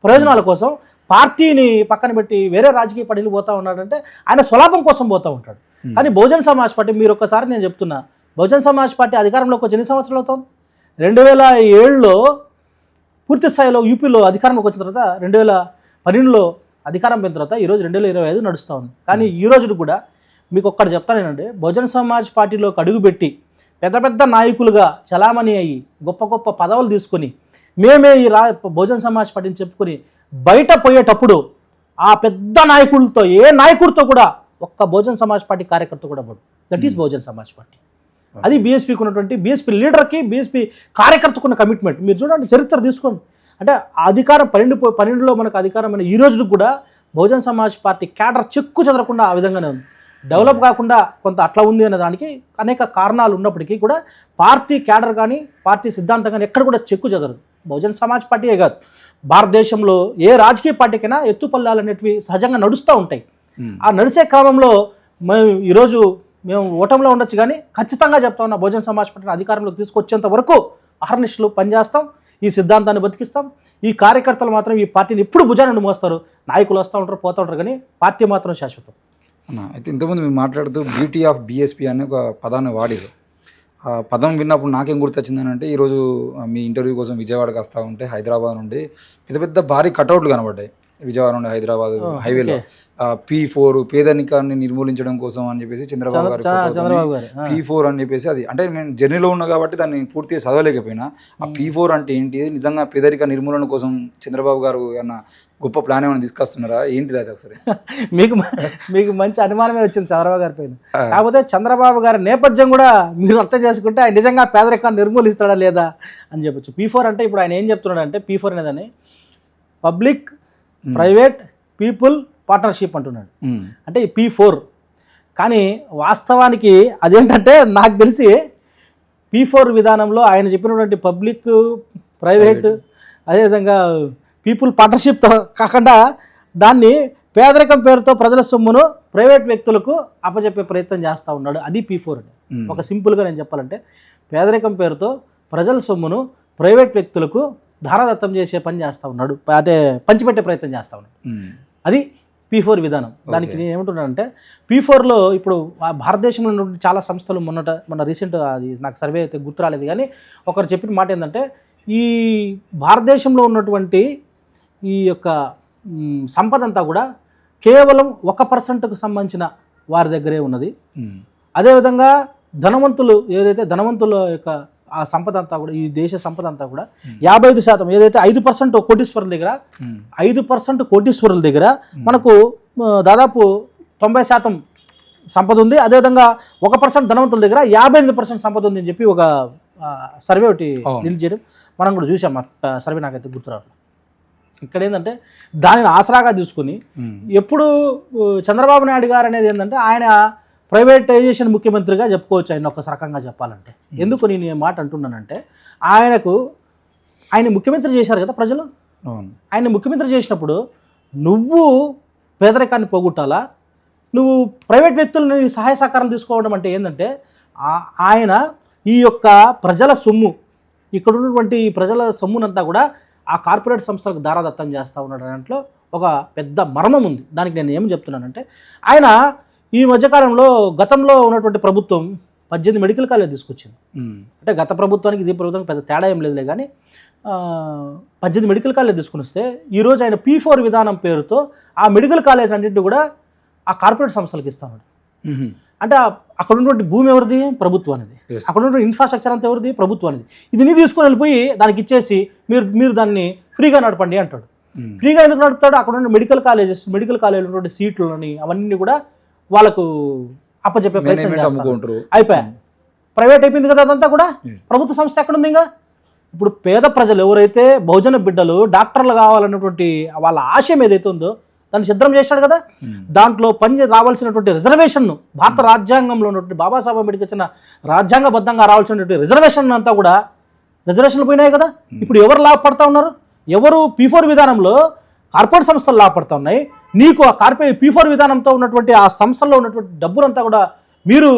ప్రయోజనాల కోసం పార్టీని పక్కన పెట్టి వేరే రాజకీయ పార్టీలు పోతూ ఉన్నాడంటే ఆయన స్వలాభం కోసం పోతూ ఉంటాడు. కానీ బహుజన్ సమాజ్ పార్టీ మీరు ఒక్కసారి నేను చెప్తున్నా, బహుజన్ సమాజ్ పార్టీ అధికారంలోకి వచ్చి ఎన్ని సంవత్సరాలు అవుతుంది? 2007లో పూర్తి స్థాయిలో యూపీలో అధికారంలోకి వచ్చిన తర్వాత 2012లో అధికారం పోయిన తర్వాత ఈరోజు 2025 నడుస్తూ ఉంది. కానీ ఈ రోజు కూడా మీకు ఒక్కటి చెప్తానేనండి, బహుజన్ సమాజ్ పార్టీలోకి అడుగుపెట్టి పెద్ద పెద్ద నాయకులుగా చలామణి అయ్యి గొప్ప గొప్ప పదవులు తీసుకొని మేమే ఈ బహుజన్ సమాజ్ పార్టీని చెప్పుకొని బయట పోయేటప్పుడు ఆ పెద్ద నాయకులతో ఏ నాయకుడితో కూడా ఒక్క బహుజన్ సమాజ్ పార్టీ కార్యకర్త కూడా పడు. That is Bahujan Samaj party. అది బీఎస్పీకి ఉన్నటువంటి బీఎస్పీ లీడర్కి బీఎస్పీ కార్యకర్తకు ఉన్న కమిట్మెంట్. మీరు చూడండి, చరిత్ర తీసుకోండి. అంటే అధికారం 12లో మనకు అధికారం అయిన ఈ రోజుకి కూడా బహుజన్ సమాజ్ పార్టీ క్యాడర్ చెక్కు చెదరకుండా ఆ విధంగానే ఉంది. డెవలప్ కాకుండా కొంత అట్లా ఉంది అనే దానికి అనేక కారణాలు ఉన్నప్పటికీ కూడా పార్టీ క్యాడర్ కానీ పార్టీ సిద్ధాంతం కానీ ఎక్కడ కూడా చెక్కు చెదరదు. బహుజన్ సమాజ్ పార్టీయే కాదు, భారతదేశంలో ఏ రాజకీయ పార్టీకైనా ఎత్తుపల్లాలు అనేటివి సహజంగా నడుస్తూ ఉంటాయి. ఆ నడిచే క్రమంలో ఈరోజు మేము ఓటంలో ఉండొచ్చు కానీ ఖచ్చితంగా చెప్తా ఉన్నా బహుజన్ సమాజ్ పార్టీని అధికారంలోకి తీసుకొచ్చేంత వరకు అహర్నిశలు పనిచేస్తాం, ఈ సిద్ధాంతాన్ని బతికిస్తాం. ఈ కార్యకర్తలు మాత్రం ఈ పార్టీని ఎప్పుడు భుజాన్ని మోస్తారు. నాయకులు వస్తూ ఉంటారు, పోతూ ఉంటారు, కానీ పార్టీ మాత్రం శాశ్వతం. అయితే ఇంతకుముందు మీరు మాట్లాడుతూ బ్యూటీ ఆఫ్ బీఎస్పీ అనే ఒక పదాన్ని వాడారు. ఆ పదం విన్నప్పుడు నాకేం గుర్తొచ్చిందని అంటే, ఈరోజు మీ ఇంటర్వ్యూ కోసం విజయవాడకి వస్తూ ఉంటే హైదరాబాద్ నుండి పెద్ద పెద్ద భారీ కటౌట్లు కనబడ్డాయి. విజయవాడ నుండి హైదరాబాద్ హైవేలో P4 పేదరికాన్ని నిర్మూలించడం కోసం అని చెప్పేసి చంద్రబాబు గారు P4 అని చెప్పేసి, అది అంటే నేను జర్నీలో ఉన్నా కాబట్టి దాన్ని పూర్తిగా చదవలేకపోయినా ఆ P4 అంటే ఏంటి, నిజంగా పేదరిక నిర్మూలన కోసం చంద్రబాబు గారు ఏమన్నా గొప్ప ప్లాన్ ఏమైనా తీసుకొస్తున్నారా, ఏంటిది అది ఒకసారి? మీకు మంచి అనుమానమే వచ్చింది చంద్రబాబు గారి పైన. కాకపోతే చంద్రబాబు గారి నేపథ్యం కూడా మీరు అర్థం చేసుకుంటే ఆయన నిజంగా పేదరికాన్ని నిర్మూలిస్తాడా లేదా అని చెప్పొచ్చు. P4 అంటే ఇప్పుడు ఆయన ఏం చెప్తున్నాడు అంటే, P4 అనేదని పబ్లిక్ ప్రైవేట్ పీపుల్ పార్ట్నర్షిప్ అంటున్నాడు. అంటే ఈ P4 కానీ వాస్తవానికి అదేంటంటే నాకు తెలిసి P4 విధానంలో ఆయన చెప్పినటువంటి పబ్లిక్ ప్రైవేట్ అదేవిధంగా పీపుల్ పార్ట్నర్షిప్తో కాకుండా దాన్ని పేదరికం పేరుతో ప్రజల సొమ్మును ప్రైవేట్ వ్యక్తులకు అప్పచెప్పే ప్రయత్నం చేస్తూ ఉన్నాడు. అది P4 అని. ఒక సింపుల్గా నేను చెప్పాలంటే పేదరికం పేరుతో ప్రజల సొమ్మును ప్రైవేట్ వ్యక్తులకు ధారాదత్తం చేసే పని చేస్తూ ఉన్నాడు, అంటే పంచిపెట్టే ప్రయత్నం చేస్తూ ఉన్నాడు. అది P4 విధానం. దానికి నేను ఏమంటున్నానంటే P4లో ఇప్పుడు భారతదేశంలో ఉన్నటువంటి చాలా సంస్థలు మొన్న రీసెంట్ అది నాకు సర్వే అయితే గుర్తు రాలేదు, కానీ ఒకరు చెప్పిన మాట ఏంటంటే ఈ భారతదేశంలో ఉన్నటువంటి ఈ యొక్క సంపద అంతా కూడా కేవలం 1%కు సంబంధించిన వారి దగ్గరే ఉన్నది. అదేవిధంగా ధనవంతుల యొక్క ఆ సంపద అంతా కూడా, ఈ దేశ సంపద అంతా కూడా 55% ఏదైతే 5% కోటీశ్వరుల దగ్గర 5% కోటీశ్వరుల దగ్గర మనకు దాదాపు 90% సంపద ఉంది. అదేవిధంగా 1% ధనవంతుల దగ్గర 58% సంపద ఉంది అని చెప్పి ఒక సర్వే ఒకటి రిలీజ్ చేయడం మనం కూడా చూసాం. ఆ సర్వే నాకైతే గుర్తురాదు. ఇక్కడ ఏంటంటే దానిని ఆసరాగా తీసుకుని ఎప్పుడు చంద్రబాబు నాయుడు గారు అనేది ఏంటంటే ఆయన ప్రైవేటైజేషన్ ముఖ్యమంత్రిగా చెప్పుకోవచ్చు ఆయన ఒక రకంగా చెప్పాలంటే. ఎందుకు నేను ఈ మాట అంటున్నానంటే ఆయన ముఖ్యమంత్రి చేశారు కదా ప్రజలు. ఆయన ముఖ్యమంత్రి చేసినప్పుడు నువ్వు పేదరికాన్ని పోగొట్టాలా, నువ్వు ప్రైవేట్ వ్యక్తులని సహాయ సహకారాలు తీసుకోవడం అంటే ఏంటంటే ఆయన ఈ యొక్క ప్రజల సొమ్ము, ఇక్కడ ఉన్నటువంటి ప్రజల సొమ్మునంతా కూడా ఆ కార్పొరేట్ సంస్థలకు దారాదత్తం చేస్తూ ఉన్నాడు. దాంట్లో ఒక పెద్ద మర్మం ఉంది. దానికి నేను ఏం చెప్తున్నానంటే ఆయన ఈ మధ్యకాలంలో గతంలో ఉన్నటువంటి ప్రభుత్వం 18 మెడికల్ కాలేజ్ తీసుకొచ్చింది. అంటే గత ప్రభుత్వానికి ఇది ప్రభుత్వానికి పెద్ద తేడా ఏం లేదులే, కానీ 18 మెడికల్ కాలేజ్ తీసుకుని వస్తే ఈరోజు ఆయన P4 విధానం పేరుతో ఆ మెడికల్ కాలేజ్ అన్నింటినీ కూడా ఆ కార్పొరేట్ సంస్థలకు ఇస్తున్నాడు. అంటే అక్కడ ఉన్నటువంటి భూమి ఎవరిది? ప్రభుత్వానిది. అక్కడ ఉన్నటువంటి ఇన్ఫ్రాస్ట్రక్చర్ అంతా ఎవరిది? ప్రభుత్వానిది. ఇది నీ తీసుకొని వెళ్ళిపోయి దానికి ఇచ్చేసి మీరు దాన్ని ఫ్రీగా నడపండి అంటాడు. ఫ్రీగా ఎందుకు నడుపుతాడు? అక్కడ ఉన్న మెడికల్ కాలేజ్ ఉన్నటువంటి సీట్లని అవన్నీ కూడా వాళ్ళకు అప్పచెప్పే ప్రయత్నం చేస్తారు. అయిపోయా, ప్రైవేట్ అయిపోయింది కదా అదంతా కూడా. ప్రభుత్వ సంస్థ ఎక్కడ ఉంది? ఇంకా ఇప్పుడు పేద ప్రజలు ఎవరైతే బహుజన బిడ్డలు డాక్టర్లు కావాలన్నటువంటి వాళ్ళ ఆశయం ఏదైతే ఉందో దాన్ని సిద్ధం చేశాడు కదా. దాంట్లో రావాల్సినటువంటి రిజర్వేషన్ను భారత రాజ్యాంగంలో ఉన్నటువంటి బాబాసాహెబ్ అంబేద్కర్ ఇచ్చిన రాజ్యాంగబద్ధంగా రావాల్సినటువంటి రిజర్వేషన్ అంతా కూడా రిజర్వేషన్లు పోయినాయి కదా. ఇప్పుడు ఎవరు లాభపడతా ఉన్నారు? ఎవరు P4 విధానంలో కార్పొరేట్ సంస్థలు లాభపడతా ఉన్నాయి. నీకు ఆ P4 విధానంతో ఉన్నటువంటి ఆ సంస్థల్లో ఉన్నటువంటి డబ్బులంతా కూడా మీరు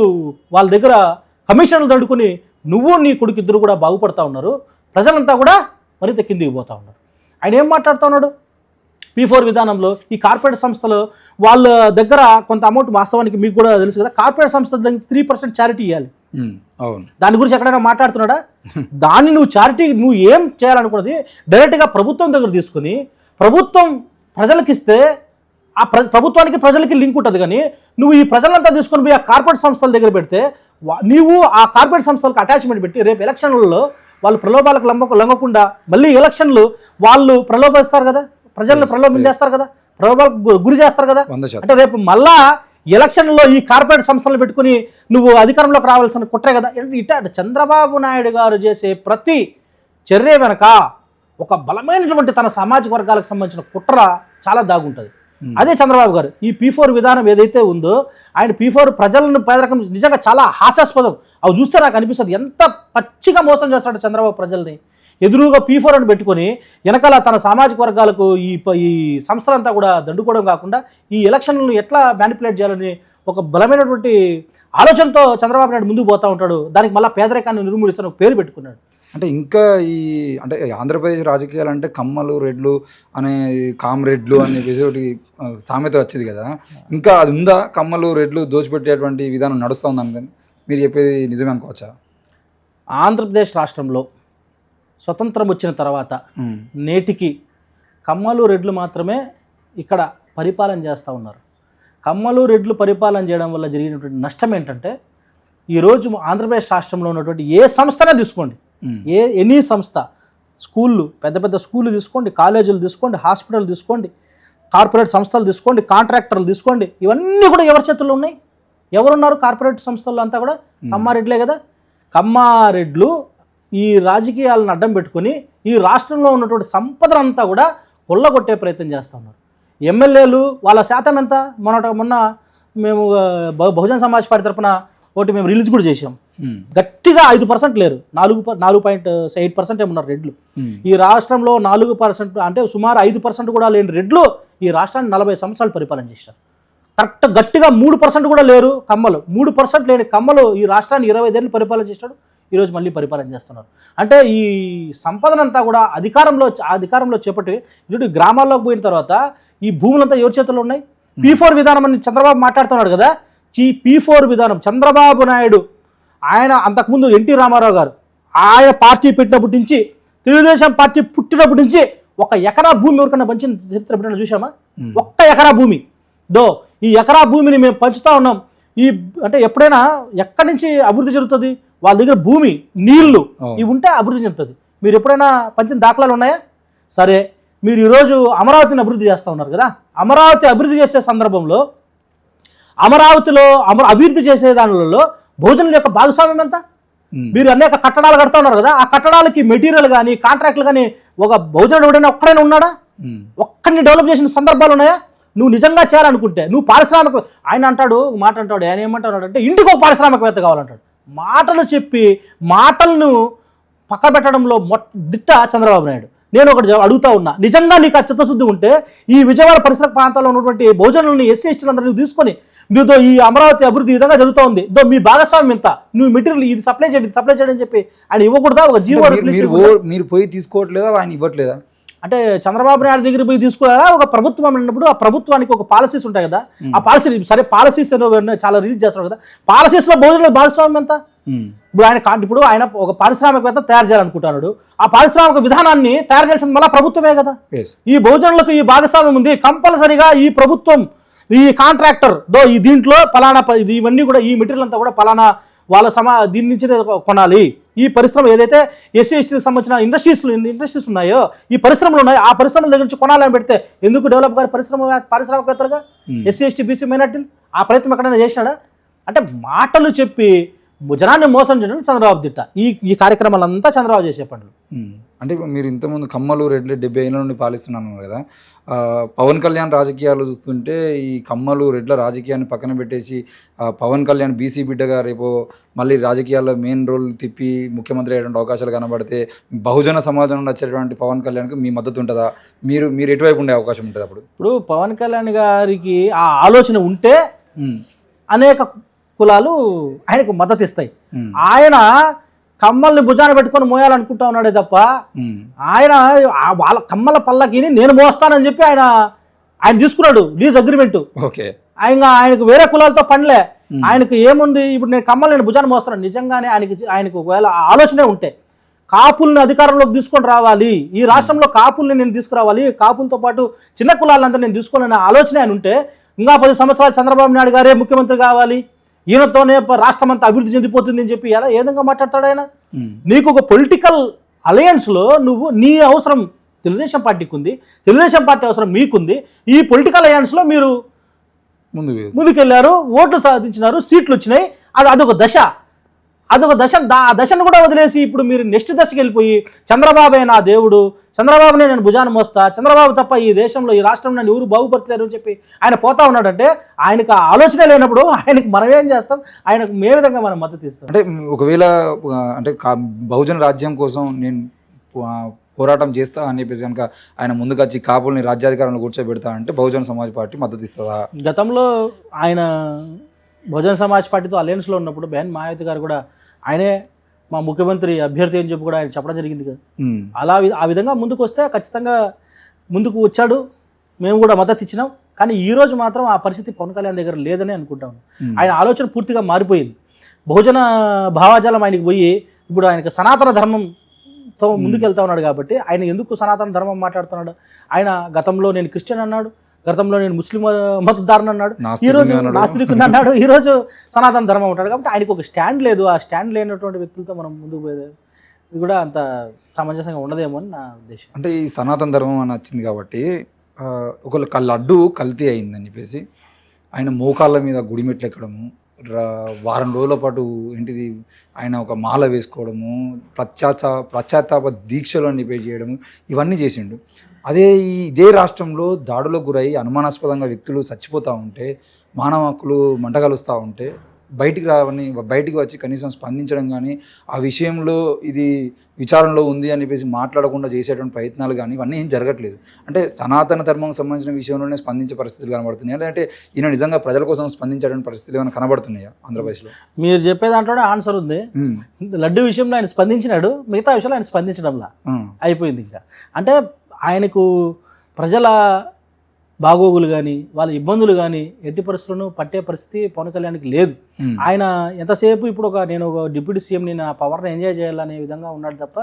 వాళ్ళ దగ్గర కమిషన్లు దండుకుని నువ్వు నీ కొడుకు ఇద్దరు కూడా బాగుపడతా ఉన్నారు. ప్రజలంతా కూడా మరింత కిందికి పోతా ఉన్నారు. ఆయన ఏం మాట్లాడుతూ ఉన్నాడు? P4 విధానంలో ఈ కార్పొరేట్ సంస్థలు వాళ్ళ దగ్గర కొంత అమౌంట్, వాస్తవానికి మీకు కూడా తెలుసు కదా, కార్పొరేట్ సంస్థల దగ్గర 3% చారిటీ ఇవ్వాలి. దాని గురించి ఎక్కడైనా మాట్లాడుతున్నాడా? దాన్ని నువ్వు ఏం చేయాలనుకున్నది డైరెక్ట్గా ప్రభుత్వం దగ్గర తీసుకుని ప్రభుత్వం ప్రజలకు ఇస్తే ఆ ప్రభుత్వానికి ప్రజలకి లింక్ ఉంటుంది. కానీ నువ్వు ఈ ప్రజలంతా తీసుకొని పోయి ఆ కార్పొరేట్ సంస్థల దగ్గర పెడితే నీవు ఆ కార్పొరేట్ సంస్థలకు అటాచ్మెంట్ పెట్టి రేపు ఎలక్షన్లలో వాళ్ళు ప్రలోభాలకు లొంగకుండా మళ్ళీ ఎలక్షన్లు వాళ్ళు ప్రలోభిస్తారు కదా, ప్రజలను ప్రలోభించేస్తారు కదా, ప్రలోభాలకు గురి చేస్తారు కదా. అంటే రేపు మళ్ళా ఎలక్షన్లో ఈ కార్పొరేట్ సంస్థలు పెట్టుకుని నువ్వు అధికారంలోకి రావాల్సిన కుట్రే కదా. ఇట చంద్రబాబు నాయుడు గారు చేసే ప్రతి చర్య వెనక ఒక బలమైనటువంటి తన సామాజిక వర్గాలకు సంబంధించిన కుట్ర చాలా దాగుంటుంది. అదే చంద్రబాబు గారు ఈ P4 విధానం ఏదైతే ఉందో ఆయన P4 ప్రజలను పేదరికం నిజంగా చాలా హాస్యాస్పదం. అవి చూస్తే నాకు అనిపిస్తుంది ఎంత పచ్చిగా మోసం చేస్తాడు చంద్రబాబు ప్రజల్ని. ఎదురుగా P4 అని పెట్టుకొని వెనకాల తన సామాజిక వర్గాలకు ఈ సంస్థలంతా కూడా దండుకోవడం కాకుండా ఈ ఎలక్షన్లను ఎట్లా మ్యానిపులేట్ చేయాలని ఒక బలమైనటువంటి ఆలోచనతో చంద్రబాబు నాయుడు ముందుకు పోతూ ఉంటాడు. దానికి మళ్ళీ పేదరికాన్ని నిర్మూలిస్తాను పేరు పెట్టుకున్నాడు. అంటే ఇంకా అంటే ఆంధ్రప్రదేశ్ రాజకీయాలు అంటే కమ్మలు రెడ్లు అనే కామ్రెడ్లు అనే ఒకటి సామెత వచ్చింది కదా, ఇంకా అది ఉందా? కమ్మలు రెడ్లు దోచిపెట్టేటువంటి విధానం నడుస్తూ ఉందని కానీ మీరు చెప్పేది నిజమే అనుకోవచ్చా? ఆంధ్రప్రదేశ్ రాష్ట్రంలో స్వతంత్రం వచ్చిన తర్వాత నేటికి కమ్మలు రెడ్లు మాత్రమే ఇక్కడ పరిపాలన చేస్తూ ఉన్నారు. కమ్మలు రెడ్లు పరిపాలన చేయడం వల్ల జరిగినటువంటి నష్టం ఏంటంటే ఈరోజు ఆంధ్రప్రదేశ్ రాష్ట్రంలో ఉన్నటువంటి ఏ సంస్థనే తీసుకోండి, ఎనీ సంస్థ, స్కూళ్ళు, పెద్ద పెద్ద స్కూళ్ళు తీసుకోండి, కాలేజీలు తీసుకోండి, హాస్పిటల్ తీసుకోండి, కార్పొరేట్ సంస్థలు తీసుకోండి, కాంట్రాక్టర్లు తీసుకోండి, ఇవన్నీ కూడా ఎవరి చేతుల్లో ఉన్నాయి? ఎవరున్నారు కార్పొరేట్ సంస్థల్లో? అంతా కూడా కమ్మారెడ్లే కదా. కమ్మారెడ్లు ఈ రాజకీయాలను అడ్డం పెట్టుకుని ఈ రాష్ట్రంలో ఉన్నటువంటి సంపదనంతా కూడా కొల్లగొట్టే ప్రయత్నం చేస్తూ ఉన్నారు. ఎమ్మెల్యేలు వాళ్ళ శాతం ఎంత? మొన్న మేము బహుజన సమాజ్ పార్టీ తరఫున ఒకటి మేము రిలీజ్ కూడా చేసాం. గట్టిగా పూర్తిగా 5% లేరు, 4.8% ఏమన్నారు రెడ్లు. ఈ రాష్ట్రంలో 4% అంటే సుమారు 5% కూడా లేని రెడ్లు ఈ రాష్ట్రాన్ని 40 సంవత్సరాలు పరిపాలన చేశారు. కరెక్ట్ గట్టిగా 3% కూడా లేరు కమ్మలు. 3% లేని కమ్మలు ఈ రాష్ట్రాన్ని 25 ఏళ్ళు పరిపాలన చేశాడు. ఈరోజు మళ్ళీ పరిపాలన చేస్తున్నారు. అంటే ఈ సంపదనంతా కూడా అధికారంలో చేపట్టి చూడు, గ్రామాల్లోకి పోయిన తర్వాత ఈ భూములంతా ఎవరి చేతుల్లో ఉన్నాయి? P4 విధానం అని చంద్రబాబు మాట్లాడుతున్నాడు కదా. ఈ P4 విధానం చంద్రబాబు నాయుడు ఆయన అంతకుముందు ఎన్టీ రామారావు గారు ఆయన పార్టీ పెట్టినప్పటి నుంచి, తెలుగుదేశం పార్టీ పుట్టినప్పటి నుంచి 1 ఎకరా భూమి ఎవరికన్నా పంచిన చరిత్ర పెట్టిన చూసామా? 1 ఎకరా భూమి. ఈ ఎకరా భూమిని మేము పంచుతా ఉన్నాం. అంటే ఎప్పుడైనా ఎక్కడి నుంచి అభివృద్ధి జరుగుతుంది? వాళ్ళ దగ్గర భూమి, నీళ్లు ఇవి ఉంటే అభివృద్ధి చెందుతుంది. మీరు ఎప్పుడైనా పంచిన దాఖలాలు ఉన్నాయా? సరే, మీరు ఈరోజు అమరావతిని అభివృద్ధి చేస్తూ ఉన్నారు కదా. అమరావతి అభివృద్ధి చేసే సందర్భంలో అమరావతిలో అభివృద్ధి చేసే దానిలో బహుజనుల యొక్క భాగస్వామ్యం ఎంత? మీరు అనేక కట్టడాలు కడతా ఉన్నారు కదా, ఆ కట్టడాలకి మెటీరియల్ కానీ కాంట్రాక్ట్లు కానీ ఒక బహుజనుడు ఎవడైనా ఒక్కడైనా ఉన్నాడా? ఒక్కడిని డెవలప్ చేసిన సందర్భాలు ఉన్నాయా? నువ్వు నిజంగా చేయాలనుకుంటే నువ్వు పారిశ్రామిక, ఆయన అంటాడు మాట అంటాడు, ఆయన ఏమంటాడు అంటే ఇంటికి ఒక పారిశ్రామికవేత్త కావాలంటాడు. మాటలు చెప్పి మాటలను పక్క పెట్టడంలో దిట్ట చంద్రబాబు నాయుడు. నేను ఒకటి అడుగుతా ఉన్నా, నిజంగా నీకు ఆ చిత్తశుద్ధి ఉంటే ఈ విజయవాడ పరిసర ప్రాంతాల్లో ఉన్నటువంటి బహుజనులను ఎస్సీ ఎస్టీలందరూ తీసుకొని మీతో ఈ అమరావతి అభివృద్ధి ఈ విధంగా జరుగుతూ ఉంది, మీ భాగస్వామ్యం ఎంత, నువ్వు మెటీరియల్ ఇది సప్లై చేయడం అని చెప్పి ఆయన ఇవ్వకూడదా? ఒక జీవో మీరు పోయి తీసుకోవట్లేదా, ఆయన ఇవ్వట్లేదా? అంటే చంద్రబాబు నాయుడు దగ్గర పోయి తీసుకోవాలా? ఒక ప్రభుత్వం అన్నప్పుడు ఆ ప్రభుత్వానికి ఒక పాలసీస్ ఉంటాయి కదా, ఆ పాలసీ సరే పాలసీస్ చాలా రిలీజ్ చేస్తారు కదా, పాలసీస్లో బహుజనుల భాగస్వామ్యం ఎంత? ఇప్పుడు ఆయన ఒక పారిశ్రామికవేత్త తయారు చేయాలనుకుంటున్నాడు, ఆ పారిశ్రామిక విధానాన్ని తయారు చేయాల్సింది మళ్ళీ ప్రభుత్వమే కదా. ఈ బహుజనులకు ఈ భాగస్వామ్యం ఉంది. కంపల్సరీగా ఈ ప్రభుత్వం ఈ కాంట్రాక్టర్ ఈ దీంట్లో పలానా ఇవన్నీ కూడా ఈ మెటీరియల్ అంతా కూడా పలానా వాళ్ళ దీని నుంచి కొనాలి. ఈ పరిశ్రమ ఏదైతే ఎస్సీ ఎస్టీకి సంబంధించిన ఇండస్ట్రీస్ ఉన్నాయో, ఈ పరిశ్రమలు ఉన్నాయో, ఆ పరిశ్రమల దగ్గర నుంచి కొనాలని పెడితే ఎందుకు డెవలప్ గారు పారిశ్రామికవేత్తలుగా ఎస్సీ ఎస్టీ బీసీ మైనార్టీలు ఆ ప్రయత్నం ఎక్కడైనా చేసినాడా? అంటే మాటలు చెప్పి జనాన్ని మోసం చేయడం చంద్రబాబు దిట్ట. ఈ కార్యక్రమాలంతా చంద్రబాబు చేసే పనులు. అంటే మీరు ఇంతకుముందు కమ్మలు రెడ్లు 70 ఏళ్ళ నుండి పాలిస్తున్నాను కదా, పవన్ కళ్యాణ్ రాజకీయాలు చూస్తుంటే ఈ కమ్మలు రెడ్ల రాజకీయాన్ని పక్కన పెట్టేసి పవన్ కళ్యాణ్ బీసీ బిడ్డగా రేపు మళ్ళీ రాజకీయాల్లో మెయిన్ రోల్ తిప్పి ముఖ్యమంత్రి అయ్యేటువంటి అవకాశాలు కనబడితే బహుజన సమాజం నుండి వచ్చేటువంటి పవన్ కళ్యాణ్కి మీ మద్దతు ఉంటుందా? మీరు ఎటువైపు ఉండే అవకాశం ఉంటుంది అప్పుడు? ఇప్పుడు పవన్ కళ్యాణ్ గారికి ఆ ఆలోచన ఉంటే అనేక కులాలు ఆయనకు మద్దతు ఇస్తాయి. ఆయన కమ్మల్ని భుజాన పెట్టుకొని మోయాలనుకుంటా ఉన్నాడే తప్ప ఆయన వాళ్ళ కమ్మల పల్లకిని నేను మోస్తానని చెప్పి ఆయన తీసుకున్నాడు లీజ్ అగ్రిమెంట్. ఓకే, ఆయనకు వేరే కులాలతో పనిలే. ఆయనకు ఏముంది, ఇప్పుడు నేను కమ్మలు నేను భుజాన మోస్తాను. నిజంగానే ఆయనకు ఒకవేళ ఆలోచనే ఉంటే కాపుల్ని అధికారంలోకి తీసుకొని రావాలి, ఈ రాష్ట్రంలో కాపుల్ని నేను తీసుకురావాలి, కాపులతో పాటు చిన్న కులాలంతా నేను తీసుకోవాలనే ఆలోచన ఆయన ఉంటే ఇంకా 10 సంవత్సరాలు చంద్రబాబు నాయుడు గారే ముఖ్యమంత్రి కావాలి, ఈయనతోనే రాష్ట్రం అంతా అభివృద్ధి చెందిపోతుంది అని చెప్పి ఏ విధంగా మాట్లాడతాడు ఆయన? నీకు ఒక పొలిటికల్ అలయన్స్లో నీ అవసరం తెలుగుదేశం పార్టీకి ఉంది, తెలుగుదేశం పార్టీ అవసరం మీకుంది. ఈ పొలిటికల్ అలయన్స్లో మీరు ముందుకెళ్ళారు, ఓట్లు సాధించినారు, సీట్లు వచ్చినాయి. అదొక దశ. ఆ దశను కూడా వదిలేసి ఇప్పుడు మీరు నెక్స్ట్ దశకి వెళ్ళిపోయి చంద్రబాబే నా దేవుడు, చంద్రబాబునే నేను భుజాన మోస్తా, చంద్రబాబు తప్ప ఈ దేశంలో ఈ రాష్ట్రంలో నన్ను ఎవరు బాగుపరచలేరు అని చెప్పి ఆయన పోతా ఉన్నాడంటే ఆయనకు ఆలోచన లేనప్పుడు ఆయనకు మనం ఏం చేస్తాం? ఆయనకు ఏ విధంగా మనం మద్దతు ఇస్తాం? అంటే ఒకవేళ అంటే బహుజన రాజ్యం కోసం నేను పోరాటం చేస్తా అని చెప్పేసి కనుక ఆయన ముందుకు వచ్చి కాపుల్ని రాజ్యాధికారంలో కూర్చోబెడతా అంటే బహుజన సమాజ్ పార్టీ మద్దతు ఇస్తుందా? గతంలో ఆయన బహుజన సమాజ్ పార్టీతో అలయన్స్లో ఉన్నప్పుడు బెన్ మాయావతి గారు కూడా ఆయనే మా ముఖ్యమంత్రి అభ్యర్థి అని చెప్పి కూడా ఆయన చెప్పడం జరిగింది కదా. ఆ విధంగా ముందుకు వస్తే ఖచ్చితంగా ముందుకు వచ్చాడు, మేము కూడా మద్దతు ఇచ్చినాం. కానీ ఈరోజు మాత్రం ఆ పరిస్థితి పవన్ కళ్యాణ్ దగ్గర లేదని అనుకుంటాను. ఆయన ఆలోచన పూర్తిగా మారిపోయింది. బహుజన భావాజాలం ఆయనకి పోయి ఇప్పుడు ఆయనకు సనాతన ధర్మంతో ముందుకు వెళ్తా ఉన్నాడు. కాబట్టి ఆయన ఎందుకు సనాతన ధర్మం మాట్లాడుతున్నాడు? ఆయన గతంలో నేను క్రిస్టియన్ అన్నాడు, గతంలో నేను ముస్లిం మతదారుని అన్నాడు, ఈరోజు నాస్తికుని అన్నాడు, ఈరోజు సనాతన ధర్మం ఉంటాడు. కాబట్టి ఆయనకు ఒక స్టాండ్ లేదు. ఆ స్టాండ్ లేనటువంటి వ్యక్తులతో మనం ముందుకు పోయేది ఇది కూడా అంత సమంజసంగా ఉండదేమో అని నా ఉద్దేశం. అంటే ఈ సనాతన ధర్మం అని వచ్చింది కాబట్టి ఒక లడ్డు కల్తీ అయిందని చెప్పేసి ఆయన మోకాళ్ళ మీద గుడిమెట్లు ఎక్కడము, వారం రోజుల పాటు ఏంటిది ఆయన ఒక మాల వేసుకోవడము, పశ్చాత్తాప దీక్షలు అని చెప్పి చేయడము, ఇవన్నీ చేసిండు. ఇదే రాష్ట్రంలో దాడులకు గురై అనుమానాస్పదంగా వ్యక్తులు చచ్చిపోతూ ఉంటే, మానవ హక్కులు మంటగలుస్తూ ఉంటే బయటికి వచ్చి కనీసం స్పందించడం కానీ ఆ విషయంలో ఇది విచారణలో ఉంది అని చెప్పేసి మాట్లాడకుండా చేసేటువంటి ప్రయత్నాలు కానీ ఇవన్నీ ఏం జరగట్లేదు. అంటే సనాతన ధర్మంకి సంబంధించిన విషయంలోనే స్పందించే పరిస్థితులు కనబడుతున్నాయి, లేదంటే ఈయన నిజంగా ప్రజల కోసం స్పందించేటువంటి పరిస్థితులు ఏమైనా కనబడుతున్నాయా ఆంధ్రప్రదేశ్లో? మీరు చెప్పే దాంట్లోనే ఆన్సర్ ఉంది. లడ్డు విషయంలో ఆయన స్పందించినాడు, మిగతా విషయంలో ఆయన స్పందించడంలా అయిపోయింది. ఇంకా అంటే ఆయనకు ప్రజల బాగోగులు కానీ వాళ్ళ ఇబ్బందులు కానీ ఎట్టి పరిస్థితులను పట్టే పరిస్థితి పవన్ కళ్యాణ్కి లేదు. ఆయన ఎంతసేపు ఇప్పుడు నేను ఒక డిప్యూటీ సీఎంని నా పవర్ని ఎంజాయ్ చేయాలనే విధంగా ఉన్నాడు తప్ప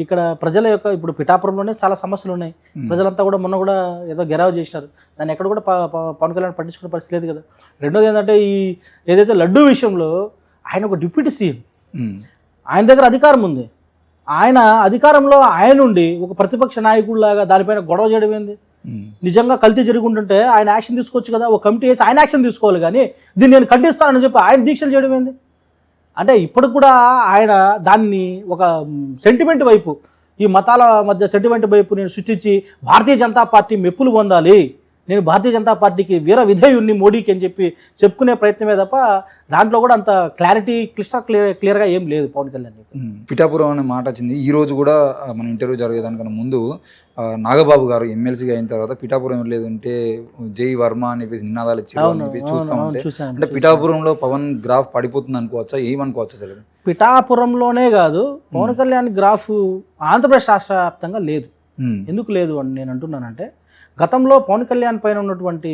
ఇక్కడ ప్రజల యొక్క ఇప్పుడు పిఠాపురంలోనే చాలా సమస్యలు ఉన్నాయి. ప్రజలంతా కూడా మొన్న కూడా ఏదో గెరావ్ చేసినారు, దాన్ని ఎక్కడ కూడా పవన్ కళ్యాణ్ పట్టించుకునే పరిస్థితి లేదు కదా. రెండోది ఏంటంటే ఈ ఏదైతే లడ్డూ విషయంలో ఆయన ఒక డిప్యూటీ సీఎం, ఆయన దగ్గర అధికారం ఉంది. ఆయన అధికారంలో ఆయన ఉండి ఒక ప్రతిపక్ష నాయకుడిలాగా దానిపైన గొడవ చేయడం ఏంది? నిజంగా కల్తీ జరుగుతుంటే ఆయన యాక్షన్ తీసుకోవచ్చు కదా, ఒక కమిటీ వేసి ఆయన యాక్షన్ తీసుకోవాలి. కానీ దీన్ని నేను ఖండిస్తానని చెప్పి ఆయన దీక్షలు చేయడం ఏంది? అంటే ఇప్పటికి కూడా ఆయన దాన్ని ఒక సెంటిమెంట్ వైపు, ఈ మతాల మధ్య సెంటిమెంట్ వైపు నేను సృష్టించి భారతీయ జనతా పార్టీ మెప్పులు పొందాలి, నేను భారతీయ జనతా పార్టీకి వీర విధేయుణ్ణి మోడీకి అని చెప్పి చెప్పుకునే ప్రయత్నమే తప్ప దాంట్లో కూడా అంత క్లారిటీ క్లియర్గా ఏం లేదు పవన్ కళ్యాణ్. పిఠాపురం అనే మాట వచ్చింది. ఈరోజు కూడా మన ఇంటర్వ్యూ జరిగేదానికన్నా ముందు నాగబాబు గారు ఎమ్మెల్సీగా అయిన తర్వాత పిఠాపురం లేదంటే జై వర్మ అని చెప్పేసి నినాదాలు ఇచ్చారు అని చెప్పేసి చూస్తా ఉంటే, అంటే పిఠాపురంలో పవన్ గ్రాఫ్ పడిపోతుంది అనుకోవచ్చా, ఏమనుకోవచ్చా సార్? పిఠాపురంలోనే కాదు, పవన్ కళ్యాణ్ గ్రాఫ్ ఆంధ్రప్రదేశ్ రాష్ట్ర వ్యాప్తంగా లేదు. ఎందుకు లేదు అని నేను అంటున్నానంటే, గతంలో పవన్ కళ్యాణ్ పైన ఉన్నటువంటి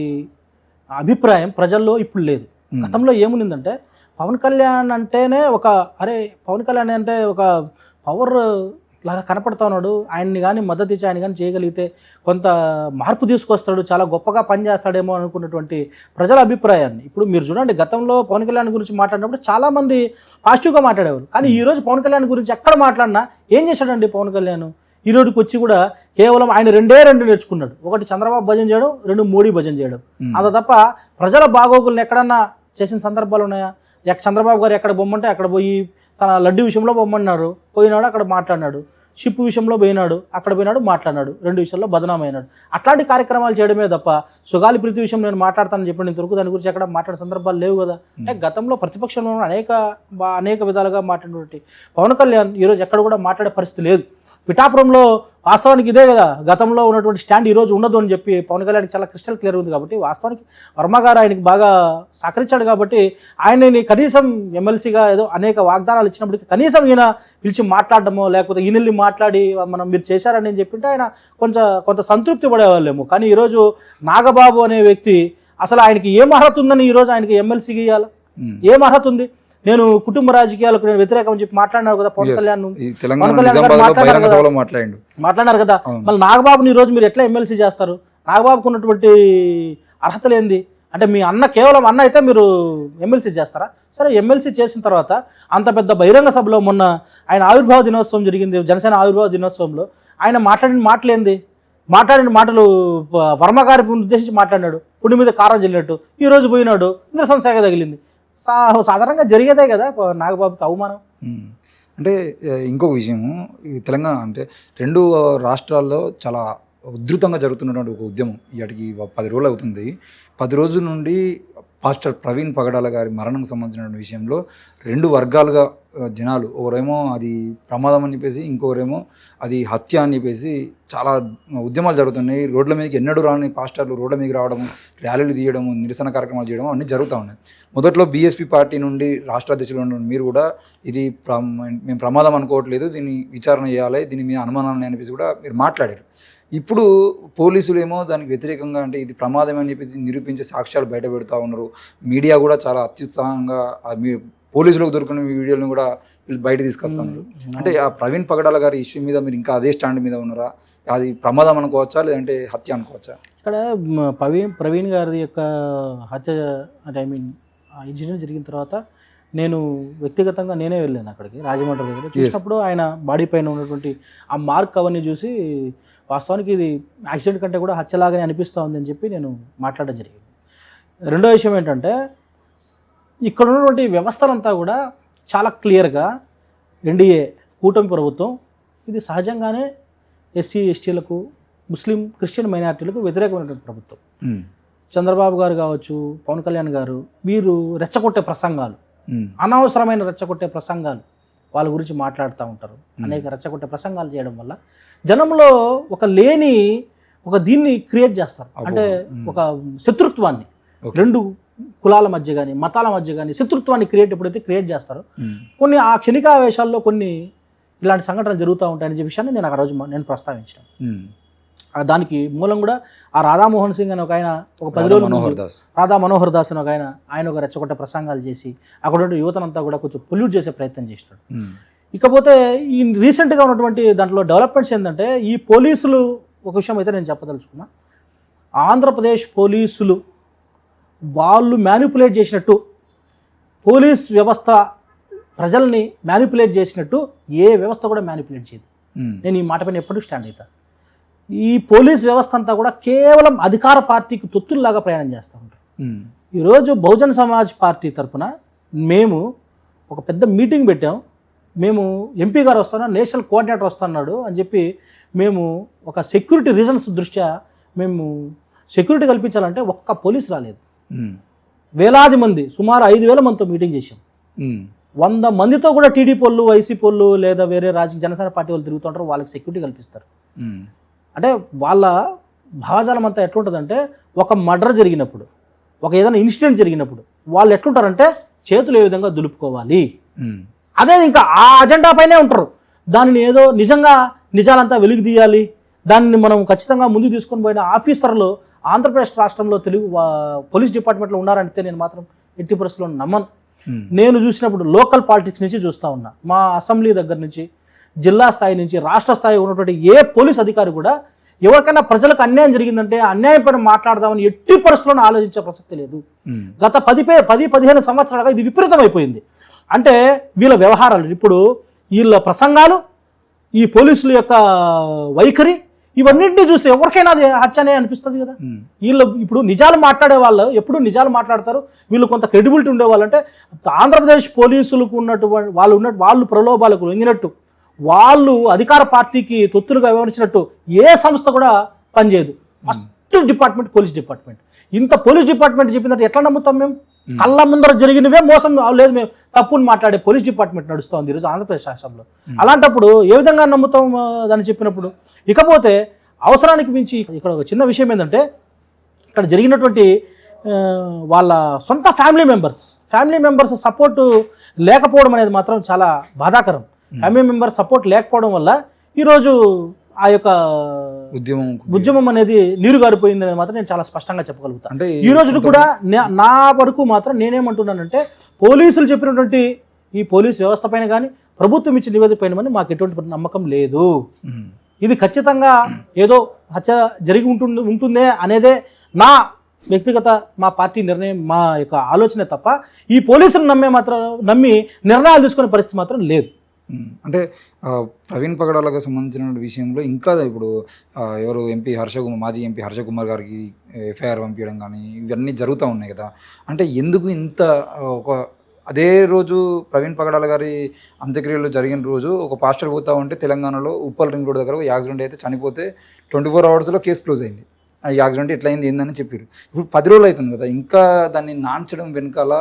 అభిప్రాయం ప్రజల్లో ఇప్పుడు లేదు. గతంలో ఏముందంటే పవన్ కళ్యాణ్ అంటేనే పవన్ కళ్యాణ్ అంటే ఒక పవర్ లాగా కనపడుతూ ఉన్నాడు, ఆయన్ని కానీ మద్దతు ఇచ్చి ఆయన కానీ చేయగలిగితే కొంత మార్పు తీసుకొస్తాడు, చాలా గొప్పగా పనిచేస్తాడేమో అనుకున్నటువంటి ప్రజల అభిప్రాయాన్ని ఇప్పుడు మీరు చూడండి. గతంలో పవన్ కళ్యాణ్ గురించి మాట్లాడినప్పుడు చాలామంది పాజిటివ్గా మాట్లాడేవారు, కానీ ఈరోజు పవన్ కళ్యాణ్ గురించి ఎక్కడ మాట్లాడినా ఏం చేశాడండి పవన్ కళ్యాణ్? ఈ రోజుకి వచ్చి కూడా కేవలం ఆయన రెండు నేర్చుకున్నాడు. ఒకటి చంద్రబాబు భజన చేయడం, రెండు మోడీ భజన చేయడం. అంత తప్ప ప్రజల బాగోగులను ఎక్కడన్నా చేసిన సందర్భాలు ఉన్నాయా? చంద్రబాబు గారు ఎక్కడ బొమ్మంటే అక్కడ పోయి తన లడ్డు విషయంలో బొమ్మన్నాడు, పోయినాడు అక్కడ మాట్లాడినాడు, షిప్ విషయంలో పోయినాడు అక్కడ పోయినాడు మాట్లాడినాడు, రెండు విషయాల్లో బదనామైనాడు. అట్లాంటి కార్యక్రమాలు చేయడమే తప్ప సుగాలి ప్రీతి విషయం నేను మాట్లాడతానని చెప్పిన ఇంతవరకు దాని గురించి ఎక్కడ మాట్లాడే సందర్భాలు లేవు కదా. అంటే గతంలో ప్రతిపక్షంలో అనేక విధాలుగా మాట్లాడినటువంటి పవన్ కళ్యాణ్ ఈరోజు ఎక్కడ కూడా మాట్లాడే పరిస్థితి లేదు. పిఠాపురంలో వాస్తవానికి ఇదే కదా, గతంలో ఉన్నటువంటి స్టాండ్ ఈరోజు ఉండదు అని చెప్పి పవన్ కళ్యాణ్కి చాలా క్రిస్టల్ క్లియర్ ఉంది. కాబట్టి వాస్తవానికి వర్మ గారు ఆయనకి బాగా సహకరించాడు కాబట్టి ఆయనని కనీసం ఎమ్మెల్సీగా ఏదో అనేక వాగ్దానాలు ఇచ్చినప్పటికీ కనీసం ఈయన పిలిచి మాట్లాడడమో లేకపోతే ఈయనల్ని మాట్లాడి మీరు చేశారని చెప్పింటే ఆయన కొంత సంతృప్తి పడేవాళ్ళేమో. కానీ ఈరోజు నాగబాబు అనే వ్యక్తి అసలు ఆయనకి ఏం అర్హత ఉందని ఈరోజు ఆయనకి ఎమ్మెల్సీకి ఇవ్వాలి? ఏం అర్హత ఉంది? నేను కుటుంబ రాజకీయాలకు నేను వ్యతిరేకం అని చెప్పి మాట్లాడినారు కదా పవన్ కళ్యాణ్ మాట్లాడారు కదా. మళ్ళీ నాగబాబుని ఈరోజు మీరు ఎట్లా ఎమ్మెల్సీ చేస్తారు? నాగబాబుకు ఉన్నటువంటి అర్హతలు ఏంది? అంటే మీ అన్న కేవలం అన్న అయితే మీరు ఎమ్మెల్సీ చేస్తారా? సరే, ఎమ్మెల్సీ చేసిన తర్వాత అంత పెద్ద బహిరంగ సభలో మొన్న ఆయన ఆవిర్భావ దినోత్సవం జరిగింది, జనసేన ఆవిర్భావ దినోత్సవంలో ఆయన మాట్లాడిన మాటలు వర్మ గారిని ఉద్దేశించి మాట్లాడినాడు. పుడి మీద కారం జల్లినట్టు. ఈరోజు పోయినాడు, నిరసన శాఖ తగిలింది. సాధారణంగా జరిగేదే కదా నాగబాబుకి అవమానం. అంటే ఇంకొక విషయము, ఈ తెలంగాణ అంటే రెండు రాష్ట్రాల్లో చాలా ఉధృతంగా జరుగుతున్నటువంటి ఒక ఉద్యమం ఇవాటికి 10 రోజులు అవుతుంది. 10 రోజుల నుండి పాస్టర్ ప్రవీణ్ పగడాల గారి మరణం సంబంధించిన విషయంలో రెండు వర్గాలుగా జనాలు, ఒకరేమో అది ప్రమాదం అని చెప్పేసి, ఇంకొకరేమో అది హత్య అని చెప్పేసి చాలా ఉద్యమాలు జరుగుతున్నాయి. రోడ్ల మీదకి ఎన్నడూ రాని పాస్టర్లు రోడ్ల మీదకి రావడము, ర్యాలీలు తీయడము, నిరసన కార్యక్రమాలు చేయడం అన్నీ జరుగుతూ ఉన్నాయి. మొదట్లో బీఎస్పీ పార్టీ నుండి రాష్ట్ర అధ్యక్షులు ఉన్న మీరు కూడా ఇది మేము ప్రమాదం అనుకోవట్లేదు, దీన్ని విచారణ చేయాలి, దీని మీద అనుమానాలు అనిపించి కూడా మీరు మాట్లాడారు. ఇప్పుడు పోలీసులు ఏమో దానికి వ్యతిరేకంగా, అంటే ఇది ప్రమాదం అని చెప్పేసి నిరూపించే సాక్ష్యాలు బయట పెడతా ఉన్నారు. మీడియా కూడా చాలా అత్యుత్సాహంగా పోలీసులకు దొరికిన వీడియోలను కూడా వీళ్ళు బయట తీసుకొస్తా ఉన్నారు. అంటే ఆ ప్రవీణ్ పగడాల గారి ఇష్యూ మీద మీరు ఇంకా అదే స్టాండ్ మీద ఉన్నారా? అది ప్రమాదం అనుకోవచ్చా, లేదంటే హత్య అనుకోవచ్చా? ఇక్కడ ప్రవీణ్ గారి యొక్క హత్య అంటే ఇన్సిడెంట్ జరిగిన తర్వాత నేను వ్యక్తిగతంగా నేనే వెళ్ళాను అక్కడికి, రాజమండ్రి దగ్గర. చూసినప్పుడు ఆయన బాడీ పైన ఉన్నటువంటి ఆ మార్క్ అవన్నీ చూసి వాస్తవానికి ఇది యాక్సిడెంట్ కంటే కూడా హత్యలాగానే అనిపిస్తూ ఉందని చెప్పి నేను మాట్లాడడం జరిగింది. రెండో విషయం ఏంటంటే, ఇక్కడ ఉన్నటువంటి వ్యవస్థలంతా కూడా చాలా క్లియర్గా ఎన్డీఏ కూటమి ప్రభుత్వం ఇది సహజంగానే ఎస్సీ ఎస్టీలకు, ముస్లిం క్రిస్టియన్ మైనారిటీలకు వ్యతిరేకమైనటువంటి ప్రభుత్వం. చంద్రబాబు గారు కావచ్చు, పవన్ కళ్యాణ్ గారు, వీరు రెచ్చగొట్టే ప్రసంగాలు, అనవసరమైన రెచ్చగొట్టే ప్రసంగాలు వాళ్ళ గురించి మాట్లాడుతూ ఉంటారు. అనేక రెచ్చగొట్టే ప్రసంగాలు చేయడం వల్ల జనంలో ఒక దీన్ని క్రియేట్ చేస్తారు. అంటే ఒక శత్రుత్వాన్ని రెండు కులాల మధ్య కానీ మతాల మధ్య కానీ శత్రుత్వాన్ని ఎప్పుడైతే క్రియేట్ చేస్తారో కొన్ని ఆ క్షణికావేశాల్లో కొన్ని ఇలాంటి సంఘటనలు జరుగుతూ ఉంటాయనే విషయాన్ని నేను ఆ రోజు ప్రస్తావించాను. దానికి మూలం కూడా ఆ రాధామోహన్ సింగ్ అని ఒక ఆయన ఒక 10 రోజులు రాధా మనోహర్ దాస్ అని ఒక ఆయన ఒక రెచ్చగొట్ట ప్రసంగాలు చేసి అక్కడ యువతనంతా కూడా కొంచెం పొల్యూట్ చేసే ప్రయత్నం చేసినాడు. ఇకపోతే ఈ రీసెంట్గా ఉన్నటువంటి దాంట్లో డెవలప్మెంట్స్ ఏంటంటే ఈ పోలీసులు ఒక విషయం అయితే నేను చెప్పదలుచుకున్నా. ఆంధ్రప్రదేశ్ పోలీసులు వాళ్ళు మ్యానిపులేట్ చేసినట్టు పోలీస్ వ్యవస్థ ప్రజల్ని మ్యానిపులేట్ చేసినట్టు ఏ వ్యవస్థ కూడా మ్యానిపులేట్ చేయదు. నేను ఈ మాట పైన ఎప్పుడు స్టాండ్ అవుతా. ఈ పోలీస్ వ్యవస్థ అంతా కూడా కేవలం అధికార పార్టీకి తొత్తుల్లాగా ప్రయాణం చేస్తూ ఉంటారు. ఈరోజు బహుజన్ సమాజ్ పార్టీ తరఫున మేము ఒక పెద్ద మీటింగ్ పెట్టాం. మేము ఎంపీ గారు వస్తున్నారు, నేషనల్ కోఆర్డినేటర్ వస్తున్నాడు అని చెప్పి మేము ఒక సెక్యూరిటీ రీజన్స్ దృష్ట్యా మేము సెక్యూరిటీ కల్పించాలంటే ఒక్క పోలీస్ రాలేదు. వేలాది మంది సుమారు 5,000 మందితో మీటింగ్ చేశాం. 100 మందితో కూడా టీడీపీ వాళ్ళు, వైసీపీ వాళ్ళు లేదా వేరే జనసేన పార్టీ వాళ్ళు తిరుగుతుంటారు, వాళ్ళకి సెక్యూరిటీ కల్పిస్తారు. అంటే వాళ్ళ భావజాలం అంతా ఎట్లుంటుందంటే ఒక మర్డర్ జరిగినప్పుడు ఒక ఏదైనా ఇన్సిడెంట్ జరిగినప్పుడు వాళ్ళు ఎట్లుంటారంటే చేతులు ఏ విధంగా దులుపుకోవాలి, అదే ఇంకా ఆ అజెండా పైనే ఉంటారు. దానిని ఏదో నిజాలంతా వెలుగు తీయాలి, దాన్ని మనం ఖచ్చితంగా ముందుకు తీసుకొని పోయిన ఆఫీసర్లు ఆంధ్రప్రదేశ్ రాష్ట్రంలో పోలీస్ డిపార్ట్మెంట్లో ఉన్నారంటే నేను మాత్రం ఎట్టి పరిస్థితుల్లో నమ్మను. నేను చూసినప్పుడు లోకల్ పాలిటిక్స్ నుంచి చూస్తూ ఉన్నా. మా అసెంబ్లీ దగ్గర నుంచి జిల్లా స్థాయి నుంచి రాష్ట్ర స్థాయి ఉన్నటువంటి ఏ పోలీస్ అధికారి కూడా ఎవరికైనా ప్రజలకు అన్యాయం జరిగిందంటే అన్యాయం పైన మాట్లాడదామని ఎట్టి పరిస్థితుల్లో ఆలోచించే ప్రసక్తి లేదు. గత 10-15 సంవత్సరాలుగా ఇది విపరీతమైపోయింది. అంటే వీళ్ళ వ్యవహారాలు, ఇప్పుడు వీళ్ళ ప్రసంగాలు, ఈ పోలీసుల యొక్క వైఖరి, ఇవన్నింటినీ చూస్తే ఎవరికైనా అది హత్యనే అనిపిస్తుంది కదా. వీళ్ళు ఇప్పుడు నిజాలు మాట్లాడే వాళ్ళు ఎప్పుడు నిజాలు మాట్లాడతారు. వీళ్ళు కొంత క్రెడిబిలిటీ ఉండేవాళ్ళు. అంటే ఆంధ్రప్రదేశ్ పోలీసులకు ఉన్నటువంటి వాళ్ళు ప్రలోభాలకు లొంగినట్టు, వాళ్ళు అధికార పార్టీకి తొత్తులుగా వ్యవహరించినట్టు ఏ సంస్థ కూడా పనిచేయదు. First department police department. ఇంత పోలీస్ డిపార్ట్మెంట్ చెప్పినట్టు ఎట్లా నమ్ముతాం మేము? కళ్ళ ముందర జరిగినవే మోసం లేదు, మేము తప్పుని మాట్లాడే పోలీస్ డిపార్ట్మెంట్ నడుస్తుంది ఈరోజు ఆంధ్రప్రదేశ్ రాష్ట్రంలో. అలాంటప్పుడు ఏ విధంగా నమ్ముతాం దాన్ని చెప్పినప్పుడు? ఇకపోతే అవసరానికి మించి ఇక్కడ ఒక చిన్న విషయం ఏంటంటే, ఇక్కడ జరిగినటువంటి వాళ్ళ సొంత ఫ్యామిలీ మెంబర్స్ సపోర్టు లేకపోవడం అనేది మాత్రం చాలా బాధాకరం. ఫ్యామిలీ మెంబర్ సపోర్ట్ లేకపోవడం వల్ల ఈరోజు ఆ యొక్క ఉద్యమం అనేది నీరు గారిపోయింది అనేది మాత్రం నేను చాలా స్పష్టంగా చెప్పగలుగుతాను. అంటే ఈ రోజు కూడా నా వరకు మాత్రం నేనేమంటున్నానంటే, పోలీసులు చెప్పినటువంటి ఈ పోలీస్ వ్యవస్థ పైన కానీ ప్రభుత్వం ఇచ్చిన నివేదిక పైన కానీ మాకు ఎటువంటి నమ్మకం లేదు. ఇది ఖచ్చితంగా ఏదో హత్య జరిగి ఉంటుందే అనేదే నా వ్యక్తిగత మా పార్టీ నిర్ణయం, మా యొక్క ఆలోచన తప్ప ఈ పోలీసులు నమ్మి నిర్ణయాలు తీసుకునే పరిస్థితి మాత్రం లేదు. అంటే ప్రవీణ్ పగడాలకు సంబంధించిన విషయంలో ఇంకా ఇప్పుడు ఎవరు మాజీ ఎంపీ హర్ష కుమార్ గారికి ఎఫ్ఐఆర్ పంపించడం కానీ ఇవన్నీ జరుగుతూ ఉన్నాయి కదా. అంటే ఎందుకు ఇంత అదే రోజు ప్రవీణ్ పగడాల గారి అంత్యక్రియలు జరిగిన రోజు ఒక పాస్టర్ పోతా ఉంటే తెలంగాణలో ఉప్పల్ రింగ్ రోడ్ దగ్గర ఒక యాక్సిడెంట్ అయితే చనిపోతే 24 అవర్స్లో కేసు క్లోజ్ అయింది. ఈ యాక్సిడెంట్ ఎట్లా అయింది ఏందని చెప్పారు. ఇప్పుడు 10 రోజులు అవుతుంది కదా, ఇంకా దాన్ని నాన్చడం వెనకాల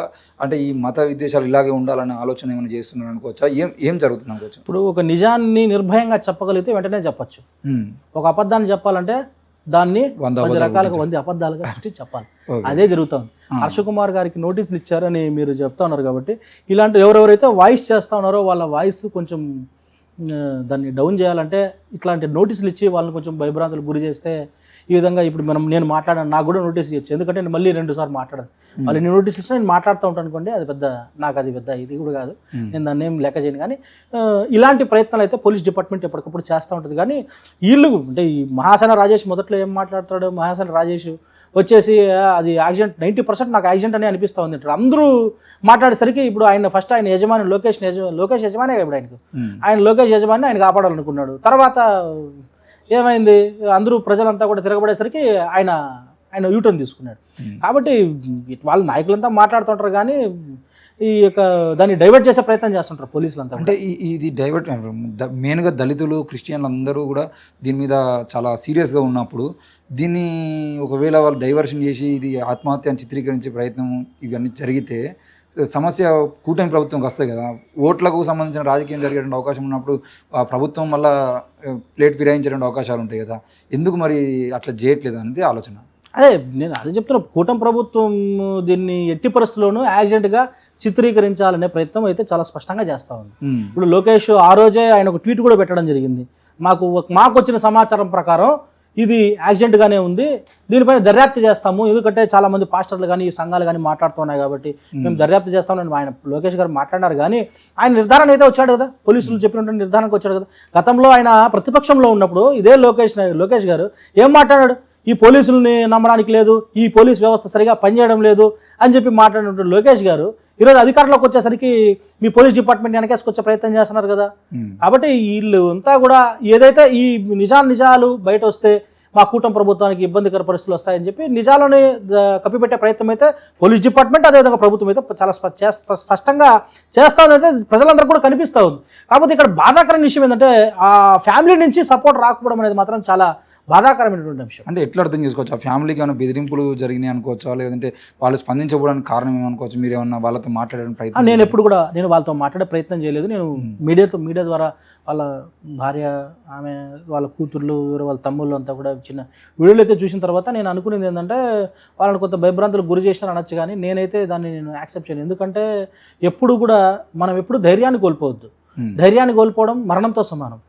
అంటే ఈ మత విద్వేషాలు ఇలాగే ఉండాలనే ఆలోచన ఏమైనా చేస్తున్నారు అనుకోవచ్చా? ఏం జరుగుతుంది అనుకోవచ్చు? ఇప్పుడు ఒక నిజాన్ని నిర్భయంగా చెప్పగలిగితే వెంటనే చెప్పచ్చు. ఒక అబద్ధాన్ని చెప్పాలంటే దాన్ని 10 రకాలుగా 100 అబద్ధాలుగా సృష్టి చెప్పాలి. అదే జరుగుతుంది. హర్ష కుమార్ గారికి నోటీసులు ఇచ్చారని మీరు చెప్తా ఉన్నారు కాబట్టి ఇలాంటి ఎవరెవరైతే వాయిస్ చేస్తూ ఉన్నారో వాళ్ళ వాయిస్ కొంచెం దాన్ని డౌన్ చేయాలంటే ఇట్లాంటి నోటీసులు ఇచ్చి వాళ్ళని కొంచెం భయభ్రాంతులకు గురి చేస్తే ఈ విధంగా ఇప్పుడు నేను మాట్లాడాను, నాకు కూడా నోటీస్ ఇవ్వచ్చు. ఎందుకంటే నేను మళ్ళీ 2 సార్లు మాట్లాడాను. వాళ్ళు ఎన్ని నోటీసులు ఇచ్చినా నేను మాట్లాడుతూ ఉంటాను అనుకోండి, అది పెద్ద ఇది కూడా కాదు, నేను దాన్ని ఏం లెక్క చేయను. కానీ ఇలాంటి ప్రయత్నాలు అయితే పోలీస్ డిపార్ట్మెంట్ ఎప్పటికప్పుడు చేస్తూ ఉంటుంది. కానీ వీళ్ళు అంటే ఈ మహాసేన రాజేష్ మొదట్లో ఏం మాట్లాడతాడు, మహాసేన రాజేష్ వచ్చేసి అది యాక్సిడెంట్ 90% నాకు యాక్సిడెంట్ అని అనిపిస్తూ ఉంది అంటారు. అందరూ మాట్లాడేసరికి ఇప్పుడు ఆయన యజమాని లోకేష్ యజమానే ఇప్పుడు ఆయన లోకేష్ యజమాని ఆయన కాపాడాలనుకున్నాడు. తర్వాత ఏమైంది, అందరూ ప్రజలంతా కూడా తిరగబడేసరికి ఆయన యూటర్న్ తీసుకున్నాడు. కాబట్టి వాళ్ళ నాయకులంతా మాట్లాడుతుంటారు కానీ ఈ యొక్క దాన్ని డైవర్ట్ చేసే ప్రయత్నం చేస్తుంటారు పోలీసులంతా. అంటే ఇది డైవర్ట్ మెయిన్గా దళితులు, క్రిస్టియన్లు అందరూ కూడా దీని మీద చాలా సీరియస్గా ఉన్నప్పుడు దీన్ని ఒకవేళ వాళ్ళు డైవర్షన్ చేసి ఇది ఆత్మహత్య అని చిత్రీకరించే ప్రయత్నం ఇవన్నీ జరిగితే సమస్య కూటమి ప్రభుత్వంకి వస్తాయి కదా, ఓట్లకు సంబంధించిన రాజకీయం జరిగేటువంటి అవకాశం ఉన్నప్పుడు ఆ ప్రభుత్వం వల్ల ప్లేట్ ఫిరాయించేటువంటి అవకాశాలు ఉంటాయి కదా, ఎందుకు మరి అట్లా చేయట్లేదు అనేది ఆలోచన. అదే నేను అదే చెప్తున్నా, కూటమి ప్రభుత్వం దీన్ని ఎట్టి పరిస్థితుల్లోనూ యాక్సిడెంట్గా చిత్రీకరించాలనే ప్రయత్నం అయితే చాలా స్పష్టంగా చేస్తూ ఉంది. ఇప్పుడు లోకేష్ ఆ రోజే ఆయన ఒక ట్వీట్ కూడా పెట్టడం జరిగింది, మాకు వచ్చిన సమాచారం ప్రకారం ఇది యాక్సిడెంట్గానే ఉంది, దీనిపైన దర్యాప్తు చేస్తాము, ఎందుకంటే చాలామంది పాస్టర్లు కానీ ఈ సంఘాలు కానీ మాట్లాడుతున్నాయి కాబట్టి మేము దర్యాప్తు చేస్తామని ఆయన లోకేష్ గారు మాట్లాడారు. కానీ ఆయన నిర్ధారణ అయితే వచ్చాడు కదా, పోలీసులు చెప్పినటువంటి నిర్ధారణకు వచ్చాడు కదా. గతంలో ఆయన ప్రతిపక్షంలో ఉన్నప్పుడు ఇదే లోకేష్ గారు ఏం మాట్లాడాడు, ఈ పోలీసులని నమ్మడానికి లేదు, ఈ పోలీస్ వ్యవస్థ సరిగా పనిచేయడం లేదు అని చెప్పి మాట్లాడినటువంటి లోకేష్ గారు ఈరోజు అధికారంలోకి వచ్చేసరికి మీ పోలీస్ డిపార్ట్మెంట్ వెనకేసుకొచ్చే ప్రయత్నం చేస్తున్నారు కదా. కాబట్టి వీళ్ళు అంతా కూడా ఏదైతే ఈ నిజాలు బయట వస్తే మా కూటమి ప్రభుత్వానికి ఇబ్బందికర పరిస్థితులు వస్తాయని చెప్పి నిజాలని కప్పిపెట్టే ప్రయత్నం అయితే పోలీస్ డిపార్ట్మెంట్ అదేవిధంగా ప్రభుత్వం అయితే చాలా స్పష్టంగా చేస్తూ ఉందైతే ప్రజలందరూ కూడా కనిపిస్తూ ఉంది. కాకపోతే ఇక్కడ బాధాకరమైన విషయం ఏంటంటే ఆ ఫ్యామిలీ నుంచి సపోర్ట్ రాకపోవడం అనేది మాత్రం చాలా బాధాకరమైనటువంటి అంశం. అంటే ఎట్లా అర్థం చేసుకోవచ్చు, ఆ ఫ్యామిలీకి ఏమైనా బెదిరింపులు జరిగినాయి అనుకోవచ్చా, లేదంటే వాళ్ళు స్పందించకపోవడానికి కారణం ఏమనుకోవచ్చు, మీరు ఏమన్నా వాళ్ళతో మాట్లాడడం ప్రయత్నం? నేను ఎప్పుడు కూడా నేను వాళ్ళతో మాట్లాడే ప్రయత్నం చేయలేదు. నేను మీడియా ద్వారా వాళ్ళ భార్య, ఆమె వాళ్ళ కూతుర్లు, వాళ్ళ తమ్ముళ్ళు అంతా కూడా చిన్న వీడియోలు అయితే చూసిన తర్వాత నేను అనుకునేది ఏంటంటే వాళ్ళని కొంత భయభ్రాంతులకు గురి చేసినా అనొచ్చు, కానీ నేనైతే దాన్ని నేను యాక్సెప్ట్ చేయను. ఎందుకంటే ఎప్పుడు కూడా మనం ఎప్పుడు ధైర్యాన్ని కోల్పోవద్దు, ధైర్యాన్ని కోల్పోవడం మరణంతో సమానం.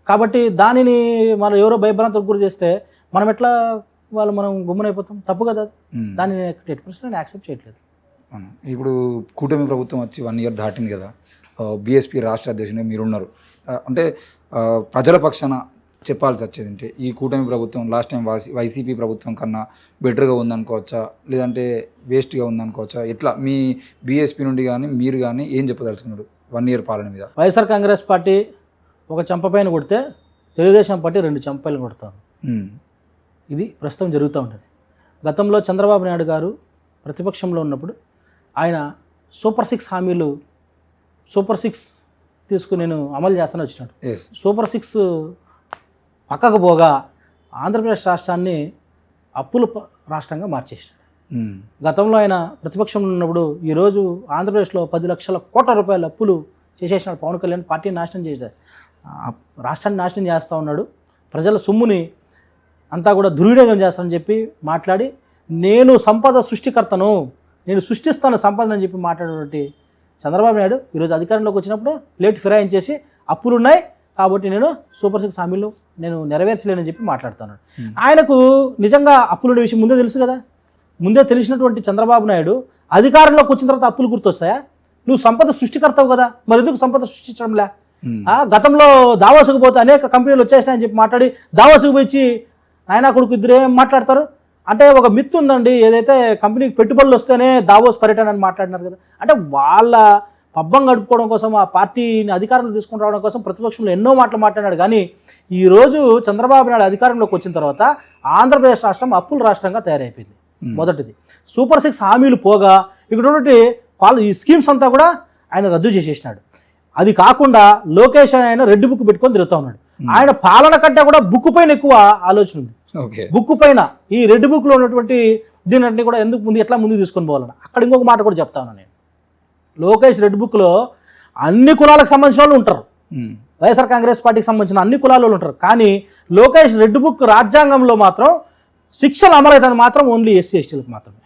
కాబట్టి దానిని మనం ఎవరో భయభ్రాంతులకు గురి చేస్తే మనం ఎట్లా మనం గుమ్మనైపోతాం, తప్పు కదా. దాన్ని నేను యాక్సెప్ట్ చేయట్లేదు. ఇప్పుడు కూటమి ప్రభుత్వం వచ్చి 1 year దాటింది కదా, బీఎస్పీ రాష్ట్ర అధ్యక్షునిగా మీరున్నారు. అంటే ప్రజల పక్షాన చెప్పాల్సి వచ్చేది అంటే ఈ కూటమి ప్రభుత్వం లాస్ట్ టైం వైసీపీ ప్రభుత్వం కన్నా బెటర్గా ఉందనుకోవచ్చా, లేదంటే వేస్ట్గా ఉందనుకోవచ్చా, ఎట్లా మీ బీఎస్పీ నుండి కానీ మీరు కానీ ఏం చెప్పదలుచుకున్నాడు 1 year పాలన మీద? వైఎస్ఆర్ కాంగ్రెస్ పార్టీ ఒక చంపపైన కొడితే తెలుగుదేశం పార్టీ 2 చంపలు కొడతారు. ఇది ప్రస్తుతం జరుగుతూ ఉంటుంది. గతంలో చంద్రబాబు నాయుడు గారు ప్రతిపక్షంలో ఉన్నప్పుడు ఆయన సూపర్ 6 హామీలు సూపర్ 6 తీసుకుని నేను అమలు చేస్తాను వచ్చినాడు. సూపర్ 6 పక్కకు పోగా ఆంధ్రప్రదేశ్ రాష్ట్రాన్ని అప్పుల రాష్ట్రంగా మార్చేసాడు. గతంలో ఆయన ప్రతిపక్షంలో ఉన్నప్పుడు ఈరోజు ఆంధ్రప్రదేశ్లో 10 లక్షల కోట్ల రూపాయల అప్పులు చేసేసినాడు పవన్ కళ్యాణ్. పార్టీని నాశనం చేశాడు, రాష్ట్రాన్ని నాశనం చేస్తూ ఉన్నాడు. ప్రజల సొమ్ముని అంతా కూడా దుర్వినియోగం చేస్తానని చెప్పి మాట్లాడి నేను సంపద సృష్టికర్తను, నేను సృష్టిస్తాను సంపదను అని చెప్పి మాట్లాడేటువంటి చంద్రబాబు నాయుడు ఈరోజు అధికారంలోకి వచ్చినప్పుడు ప్లేట్ ఫిరాయించేసి అప్పులు ఉన్నాయి కాబట్టి నేను సూపర్ 6 హామీలు నేను నెరవేర్చలేనని చెప్పి మాట్లాడుతున్నాడు. ఆయనకు నిజంగా అప్పులుండే విషయం ముందే తెలుసు కదా. ముందే తెలిసినటువంటి చంద్రబాబు నాయుడు అధికారంలోకి వచ్చిన తర్వాత అప్పులు గుర్తొస్తాయా? నువ్వు సంపద సృష్టికర్తావు కదా, మరి ఎందుకు సంపద సృష్టించడంలే? గతంలో దావోసుకు పోతే అనేక కంపెనీలు వచ్చేసినాయని చెప్పి మాట్లాడి దావోసుకు పోయి నాయనా కొడుకు ఇద్దరు ఏం మాట్లాడతారు అంటే ఒక మిత్ ఉందండి, ఏదైతే కంపెనీకి పెట్టుబడులు వస్తేనే దావోస్ పర్యటన అని మాట్లాడినారు కదా. అంటే వాళ్ళ పబ్బం గడుపుకోవడం కోసం ఆ పార్టీని అధికారంలో తీసుకుని రావడం కోసం ప్రతిపక్షంలో ఎన్నో మాటలు మాట్లాడాడు. కానీ ఈరోజు చంద్రబాబు నాయుడు అధికారంలోకి వచ్చిన తర్వాత ఆంధ్రప్రదేశ్ రాష్ట్రం అప్పుల రాష్ట్రంగా తయారైపోయింది. మొదటిది సూపర్ 6 హామీలు పోగా ఇక్కడ ఉన్నటువంటి ఈ స్కీమ్స్ అంతా కూడా ఆయన రద్దు చేసేసినాడు. అది కాకుండా లోకేష్ ఆయన రెడ్ బుక్ పెట్టుకొని తిరుగుతూ ఉన్నాడు. ఆయన పాలన కంటే కూడా బుక్ పైన ఎక్కువ ఆలోచన ఉంది. బుక్ పైన ఈ రెడ్ బుక్లో ఉన్నటువంటి దీన్ని కూడా ఎట్లా ముందుకు తీసుకొని పోవాలని అక్కడ ఇంకొక మాట కూడా చెప్తా ఉన్నాను నేను. లోకేష్ రెడ్ బుక్లో అన్ని కులాలకు సంబంధించిన వాళ్ళు ఉంటారు, వైఎస్ఆర్ కాంగ్రెస్ పార్టీకి సంబంధించిన అన్ని కులాల వాళ్ళు ఉంటారు. కానీ లోకేష్ రెడ్ బుక్ రాజ్యాంగంలో మాత్రం శిక్షలు అమలవుతుంది మాత్రం ఓన్లీ ఎస్సీ ఎస్టీలకు మాత్రమే.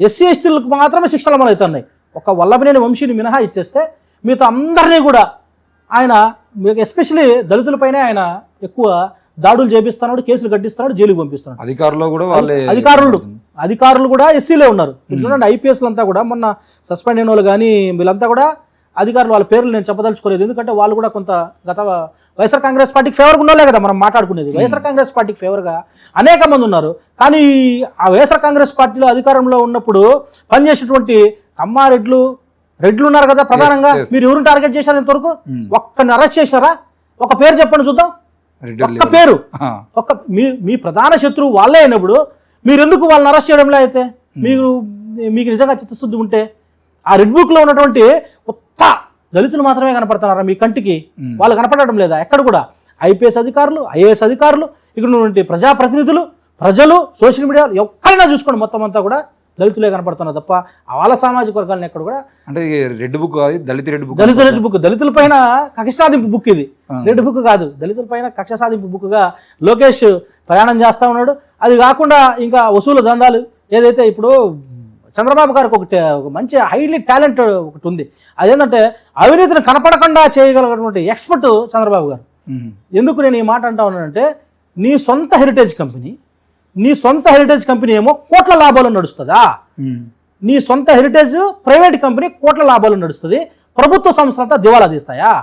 ఎస్సీ ఎస్టీలకు మాత్రమే శిక్షలు అమలవుతున్నాయి. ఒక వల్లభనేని వంశీని మినహా ఇచ్చేస్తే మిగతా అందరినీ కూడా ఆయన ఎస్పెషలీ దళితులపైనే ఆయన ఎక్కువ దాడులు చేపిస్తున్నాడు, కేసులు కట్టిస్తున్నాడు, జైలుకి పంపిస్తున్నాడు. అధికారులు కూడా ఎస్సీలే ఉన్నారు. చూడండి ఐపీఎస్లు అంతా కూడా మొన్న సస్పెండ్ అయిన వాళ్ళు కానీ వీళ్ళంతా కూడా అధికారులు, వాళ్ళ పేర్లు నేను చెప్పదలుచుకోలేదు. ఎందుకంటే వాళ్ళు కూడా కొంత గత వైఎస్ఆర్ కాంగ్రెస్ పార్టీకి ఫేవర్గా ఉన్నోలే కదా మనం మాట్లాడుకునేది. వైఎస్ఆర్ కాంగ్రెస్ పార్టీకి ఫేవర్గా అనేక మంది ఉన్నారు. కానీ ఆ వైఎస్ఆర్ కాంగ్రెస్ పార్టీలో అధికారంలో ఉన్నప్పుడు పనిచేసేటువంటి కమ్మారెడ్లు రెడ్లు ఉన్నారు కదా ప్రధానంగా. మీరు ఎవరిని టార్గెట్ చేశారు ఇంతవరకు? ఒక్కరిని అరెస్ట్ చేసినారా? ఒక పేరు చెప్పండి చూద్దాం. ఒక్క పేరు. మీ ప్రధాన శత్రువు వాళ్ళే అయినప్పుడు మీరు ఎందుకు వాళ్ళని అరెస్ట్ చేయడంలో? అయితే మీకు నిజంగా చిత్తశుద్ధి ఉంటే ఆ రెడ్ బుక్లో ఉన్నటువంటి కొత్త దళితులు మాత్రమే కనపడుతున్నారా మీ కంటికి? వాళ్ళు కనపడడం లేదా ఎక్కడ కూడా? ఐపీఎస్ అధికారులు, ఐఏఎస్ అధికారులు, ఇక్కడ ఉన్నటువంటి ప్రజాప్రతినిధులు, ప్రజలు, సోషల్ మీడియా ఎక్కడైనా చూసుకోండి మొత్తం అంతా కూడా దళితులే కనపడుతున్నారు తప్ప వాళ్ళ సామాజిక వర్గాలను ఎక్కడ కూడా. అంటే రెడ్ బుక్ కాదు, దళిత రెడ్ బుక్. రెడ్ బుక్, దళితుల పైన కక్ష సాధింపు బుక్ ఇది. రెడ్ బుక్ కాదు, దళితుల పైన కక్ష సాధింపు బుక్గా లోకేష్ ప్రయాణం చేస్తూ ఉన్నాడు. అది కాకుండా ఇంకా వసూలు దందాలు ఏదైతే ఇప్పుడు చంద్రబాబు గారికి ఒక మంచి హైలీ టాలెంట్ ఒకటి ఉంది. అదేంటంటే అవినీతిని కనపడకుండా చేయగలిగినటువంటి ఎక్స్పర్ట్ చంద్రబాబు గారు. ఎందుకు నేను ఈ మాట అంటా ఉన్నానంటే, నీ సొంత హెరిటేజ్ కంపెనీ ఏమో కోట్ల లాభాలు నడుస్తుందా? నీ సొంత హెరిటేజ్ ప్రైవేట్ కంపెనీ కోట్ల లాభాలు నడుస్తుంది, ప్రభుత్వ సంస్థలంతా దివాలా తీస్తాయా?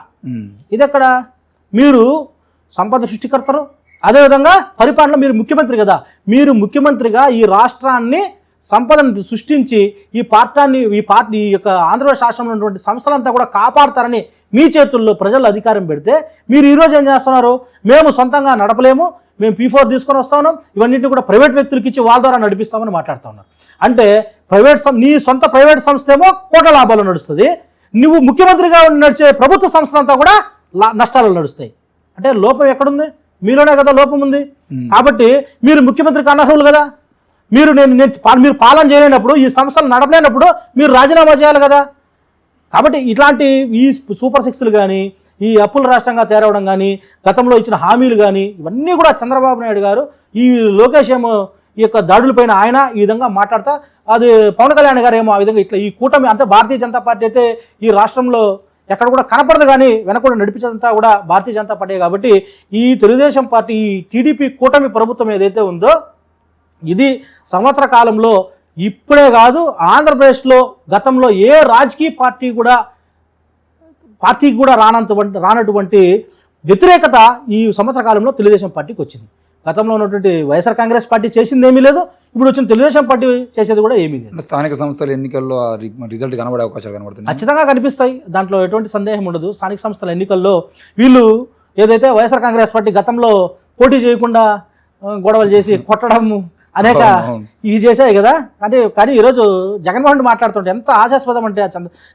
ఇదెక్కడ? మీరు సంపద సృష్టికర్తరు, అదేవిధంగా పరిపాలన, మీరు ముఖ్యమంత్రి కదా. మీరు ముఖ్యమంత్రిగా ఈ రాష్ట్రాన్ని సంపదను సృష్టించి ఈ పార్టీ యొక్క ఆంధ్రప్రదేశ్ రాష్ట్రంలో ఉన్నటువంటి సంస్థలంతా కూడా కాపాడతారని మీ చేతుల్లో ప్రజలు అధికారం పెడితే, మీరు ఈరోజు ఏం చేస్తున్నారు? మేము సొంతంగా నడపలేము, మేము P4 తీసుకొని వస్తా ఉన్నాం, ఇవన్నింటినీ కూడా ప్రైవేట్ వ్యక్తులకి ఇచ్చి వాళ్ళ ద్వారా నడిపిస్తామని మాట్లాడుతూ ఉన్నారు. అంటే నీ సొంత ప్రైవేట్ సంస్థ ఏమో కోట్ల లాభాలు నడుస్తుంది, నువ్వు ముఖ్యమంత్రిగా నడిచే ప్రభుత్వ సంస్థలంతా కూడా నష్టాలు నడుస్తాయి. అంటే లోపం ఎక్కడుంది? మీలోనే కదా లోపం ఉంది. కాబట్టి మీరు ముఖ్యమంత్రికి అనర్హులు కదా. మీరు పాలన చేయలేనప్పుడు, ఈ సంస్థలు నడపలేనప్పుడు మీరు రాజీనామా చేయాలి కదా. కాబట్టి ఇట్లాంటి ఈ సూపర్ సిక్స్లు కానీ, ఈ అప్పుల రాష్ట్రంగా తయారవడం కానీ, గతంలో ఇచ్చిన హామీలు కానీ, ఇవన్నీ కూడా చంద్రబాబు నాయుడు గారు, ఈ లోకేష్ ఏమో ఈ యొక్క దాడులపైన ఆయన ఈ విధంగా మాట్లాడతా, అది పవన్ కళ్యాణ్ గారు ఏమో ఆ విధంగా ఇట్లా ఈ కూటమి అంతా భారతీయ జనతా పార్టీ అయితే ఈ రాష్ట్రంలో ఎక్కడ కూడా కనపడదు, కానీ వెనక నడిపించదంతా కూడా భారతీయ జనతా పార్టీ. కాబట్టి ఈ తెలుగుదేశం పార్టీ, ఈ టీడీపీ కూటమి ప్రభుత్వం ఏదైతే ఉందో, ఇది సంవత్సర కాలంలో ఇప్పుడే కాదు, ఆంధ్రప్రదేశ్లో గతంలో ఏ రాజకీయ పార్టీకి కూడా రానటువంటి వ్యతిరేకత ఈ సంవత్సర కాలంలో తెలుగుదేశం పార్టీకి వచ్చింది. గతంలో ఉన్నటువంటి వైఎస్ఆర్ కాంగ్రెస్ పార్టీ చేసింది ఏమీ లేదు, ఇప్పుడు వచ్చిన తెలుగుదేశం పార్టీ చేసేది కూడా ఏమీ లేదు. స్థానిక సంస్థల ఎన్నికల్లో రిజల్ట్ కనబడే అవకాశాలు కనబడుతున్నాయి. ఖచ్చితంగా కనిపిస్తాయి, దాంట్లో ఎటువంటి సందేహం ఉండదు. స్థానిక సంస్థల ఎన్నికల్లో వీళ్ళు ఏదైతే వైఎస్ఆర్ కాంగ్రెస్ పార్టీ గతంలో పోటీ చేయకుండా గొడవలు చేసి కొట్టడం అనేక ఇవి చేశాయి కదా. కానీ ఈరోజు జగన్మోహన్ రెడ్డి మాట్లాడుతుంటే ఎంత ఆశాస్పదం అంటే,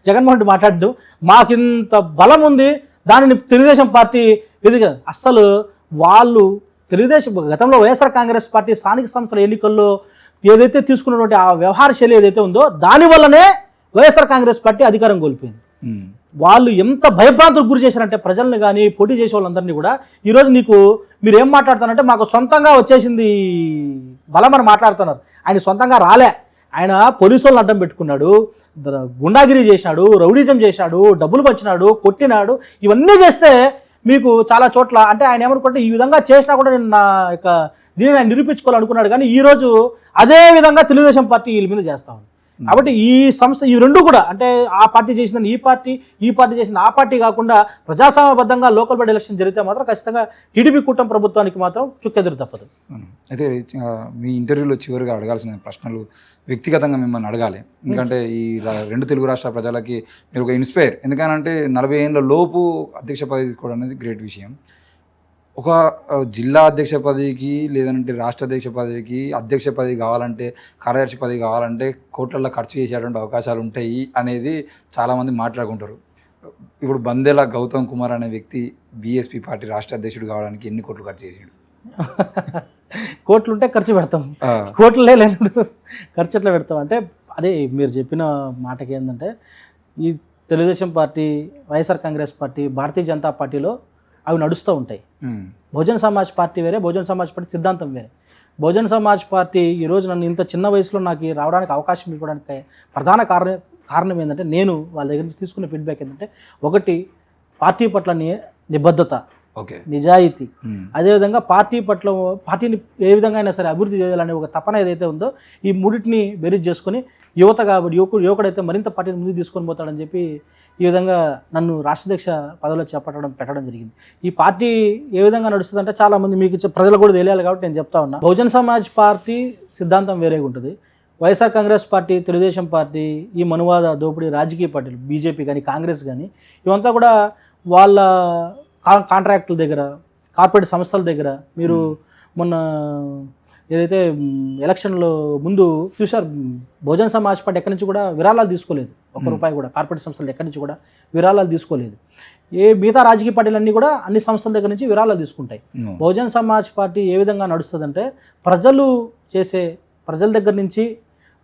జగన్మోహన్ రెడ్డి మాట్లాడుతూ మాకింత బలం ఉంది, దానిని తెలుగుదేశం పార్టీ ఎదుగు అస్సలు వాళ్ళు తెలుగుదేశం గతంలో వైఎస్ఆర్ కాంగ్రెస్ పార్టీ స్థానిక సంస్థల ఎన్నికల్లో ఏదైతే తీసుకున్నటువంటి ఆ వ్యవహార శైలి ఏదైతే ఉందో, దానివల్లనే వైఎస్ఆర్ కాంగ్రెస్ పార్టీ అధికారం కోల్పోయింది. వాళ్ళు ఎంత భయభ్రాంతులకు గురి చేశారంటే ప్రజల్ని కానీ, పోటీ చేసే వాళ్ళందరినీ కూడా. ఈరోజు మీరు ఏం మాట్లాడుతున్నారంటే, మాకు సొంతంగా వచ్చేసింది బలం అని మాట్లాడుతున్నారు. ఆయన సొంతంగా రాలే, ఆయన పోలీసు వాళ్ళని అడ్డం పెట్టుకున్నాడు, గుండాగిరి చేశాడు, రౌడీజం చేశాడు, డబ్బులు పంచినాడు, కొట్టినాడు. ఇవన్నీ చేస్తే మీకు చాలా చోట్ల అంటే ఆయన ఏమనుకుంటే, ఈ విధంగా చేసినా కూడా నేను నా యొక్క దీన్ని ఆయన నిరూపించుకోవాలనుకున్నాడు. కానీ ఈరోజు అదే విధంగా తెలుగుదేశం పార్టీ వీళ్ళ మీద చేస్తా ఉంది. కాబట్టి ఈ సంస్థ ఈ రెండు కూడా అంటే ఆ పార్టీ చేసిన ఈ పార్టీ చేసిన ఆ పార్టీ కాకుండా ప్రజాస్వామ్యబద్ధంగా లోకల్ బాడీ ఎలక్షన్ జరిగితే మాత్రం ఖచ్చితంగా టీడీపీ కూటమి ప్రభుత్వానికి మాత్రం చుక్కెదురు తప్పదు. అయితే మీ ఇంటర్వ్యూలో చివరిగా అడగాల్సిన ప్రశ్నలు వ్యక్తిగతంగా మిమ్మల్ని అడగాలి. ఎందుకంటే ఈ రెండు తెలుగు రాష్ట్ర ప్రజలకి మీరు ఒక ఇన్స్పైర్. ఎందుకనంటే 40 ఏళ్ళ లోపు అధ్యక్ష పదవి తీసుకోవడం అనేది గ్రేట్ విషయం. ఒక జిల్లా అధ్యక్ష పదవికి లేదంటే రాష్ట్ర అధ్యక్ష పదవికి అధ్యక్ష పదవి కావాలంటే, కార్యదర్శి పదవి కావాలంటే కోట్లల్లో ఖర్చు చేసేటువంటి అవకాశాలు ఉంటాయి అనేది చాలామంది మాట్లాడుకుంటారు. ఇప్పుడు బందెల గౌతమ్ కుమార్ అనే వ్యక్తి బీఎస్పీ పార్టీ రాష్ట్ర అధ్యక్షుడు కావడానికి ఎన్ని కోట్లు ఖర్చు చేసాడు? కోట్లు ఉంటే ఖర్చు పెడతాం, కోట్లు లేనప్పుడు ఖర్చు ఎట్లా పెడతాం అంటే, అదే మీరు చెప్పిన మాటకి ఏంటంటే, ఈ తెలుగుదేశం పార్టీ, వైఎస్ఆర్ కాంగ్రెస్ పార్టీ, భారతీయ జనతా పార్టీలో అవి నడుస్తూ ఉంటాయి. బహుజన సమాజ్ పార్టీ వేరే, బహుజన సమాజ్ పార్టీ సిద్ధాంతం వేరే. బహుజన సమాజ్ పార్టీ ఈరోజు నన్ను ఇంత చిన్న వయసులో నాకు రావడానికి అవకాశం ఇవ్వడానికి ప్రధాన కారణం ఏంటంటే, నేను వాళ్ళ దగ్గర నుంచి తీసుకున్న ఫీడ్బ్యాక్ ఏంటంటే, ఒకటి పార్టీ పట్ల నిబద్ధత, నిజాయితీ, అదేవిధంగా పార్టీని ఏ విధంగా అయినా సరే అభివృద్ధి చేయాలనే ఒక తపన ఏదైతే ఉందో, ఈ మూడింటిని బేరీజ్ చేసుకొని యువత కాబట్టి యువకుడైతే మరింత పార్టీని ముందుకు తీసుకొని పోతాడని చెప్పి ఈ విధంగా నన్ను రాష్ట్రాధ్యక్ష పదవిలో పెట్టడం జరిగింది. ఈ పార్టీ ఏ విధంగా నడుస్తుందంటే, చాలామంది మీకు ప్రజలకు కూడా తెలియాలి కాబట్టి నేను చెప్తా ఉన్నా. బహుజన సమాజ్ పార్టీ సిద్ధాంతం వేరేగా ఉంటుంది. వైఎస్ఆర్ కాంగ్రెస్ పార్టీ, తెలుగుదేశం పార్టీ, ఈ మనువాద దోపిడీ రాజకీయ పార్టీలు, బీజేపీ కానీ కాంగ్రెస్ కానీ, ఇవంతా కూడా వాళ్ళ కాంట్రాక్టుల దగ్గర, కార్పొరేట్ సంస్థల దగ్గర. మీరు మొన్న ఏదైతే ఎలక్షన్లో ముందు చూశారు, బహుజన సమాజ్ పార్టీ ఎక్కడి నుంచి కూడా విరాళాలు తీసుకోలేదు, ₹1 కూడా. కార్పొరేట్ సంస్థలు ఎక్కడి నుంచి కూడా విరాళాలు తీసుకోలేదు. మిగతా రాజకీయ పార్టీలన్నీ కూడా అన్ని సంస్థల దగ్గర నుంచి విరాళాలు తీసుకుంటాయి. బహుజన సమాజ్ పార్టీ ఏ విధంగా నడుస్తుందంటే, ప్రజల దగ్గర నుంచి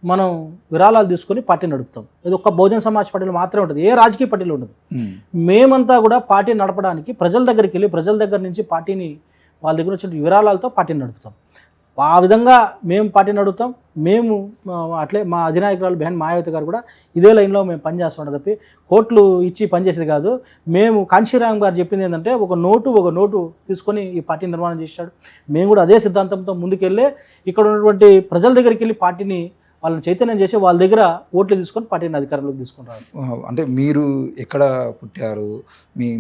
మనం విరాళాలు తీసుకొని పార్టీ నడుపుతాం. ఇది ఒక్క బహుజన సమాజ్ పార్టీలో మాత్రమే ఉంటుంది, ఏ రాజకీయ పార్టీలో ఉండదు. మేమంతా కూడా పార్టీ నడపడానికి ప్రజల దగ్గరికి వెళ్ళి ప్రజల దగ్గర నుంచి పార్టీని వాళ్ళ దగ్గర వచ్చిన విరాళాలతో పార్టీని నడుపుతాం. ఆ విధంగా మేము పార్టీ నడుపుతాం. మేము అట్లే మా అధినాయకురాలు బెహన్ మాయావతి గారు కూడా ఇదే లైన్లో మేము పనిచేస్తాం తప్పి కోట్లు ఇచ్చి పనిచేసేది కాదు. మేము కాంశీరామ్ గారు చెప్పింది ఏంటంటే ఒక నోటు తీసుకొని ఈ పార్టీ నిర్మాణం చేశాడు. మేము కూడా అదే సిద్ధాంతంతో ముందుకెళ్ళి ఇక్కడ ఉన్నటువంటి ప్రజల దగ్గరికి వెళ్ళి పార్టీని వాళ్ళని చైతన్యం చేసి వాళ్ళ దగ్గర ఓట్లు తీసుకొని పార్టీని అధికారంలోకి తీసుకుంటారు. అంటే మీరు ఎక్కడ పుట్టారు,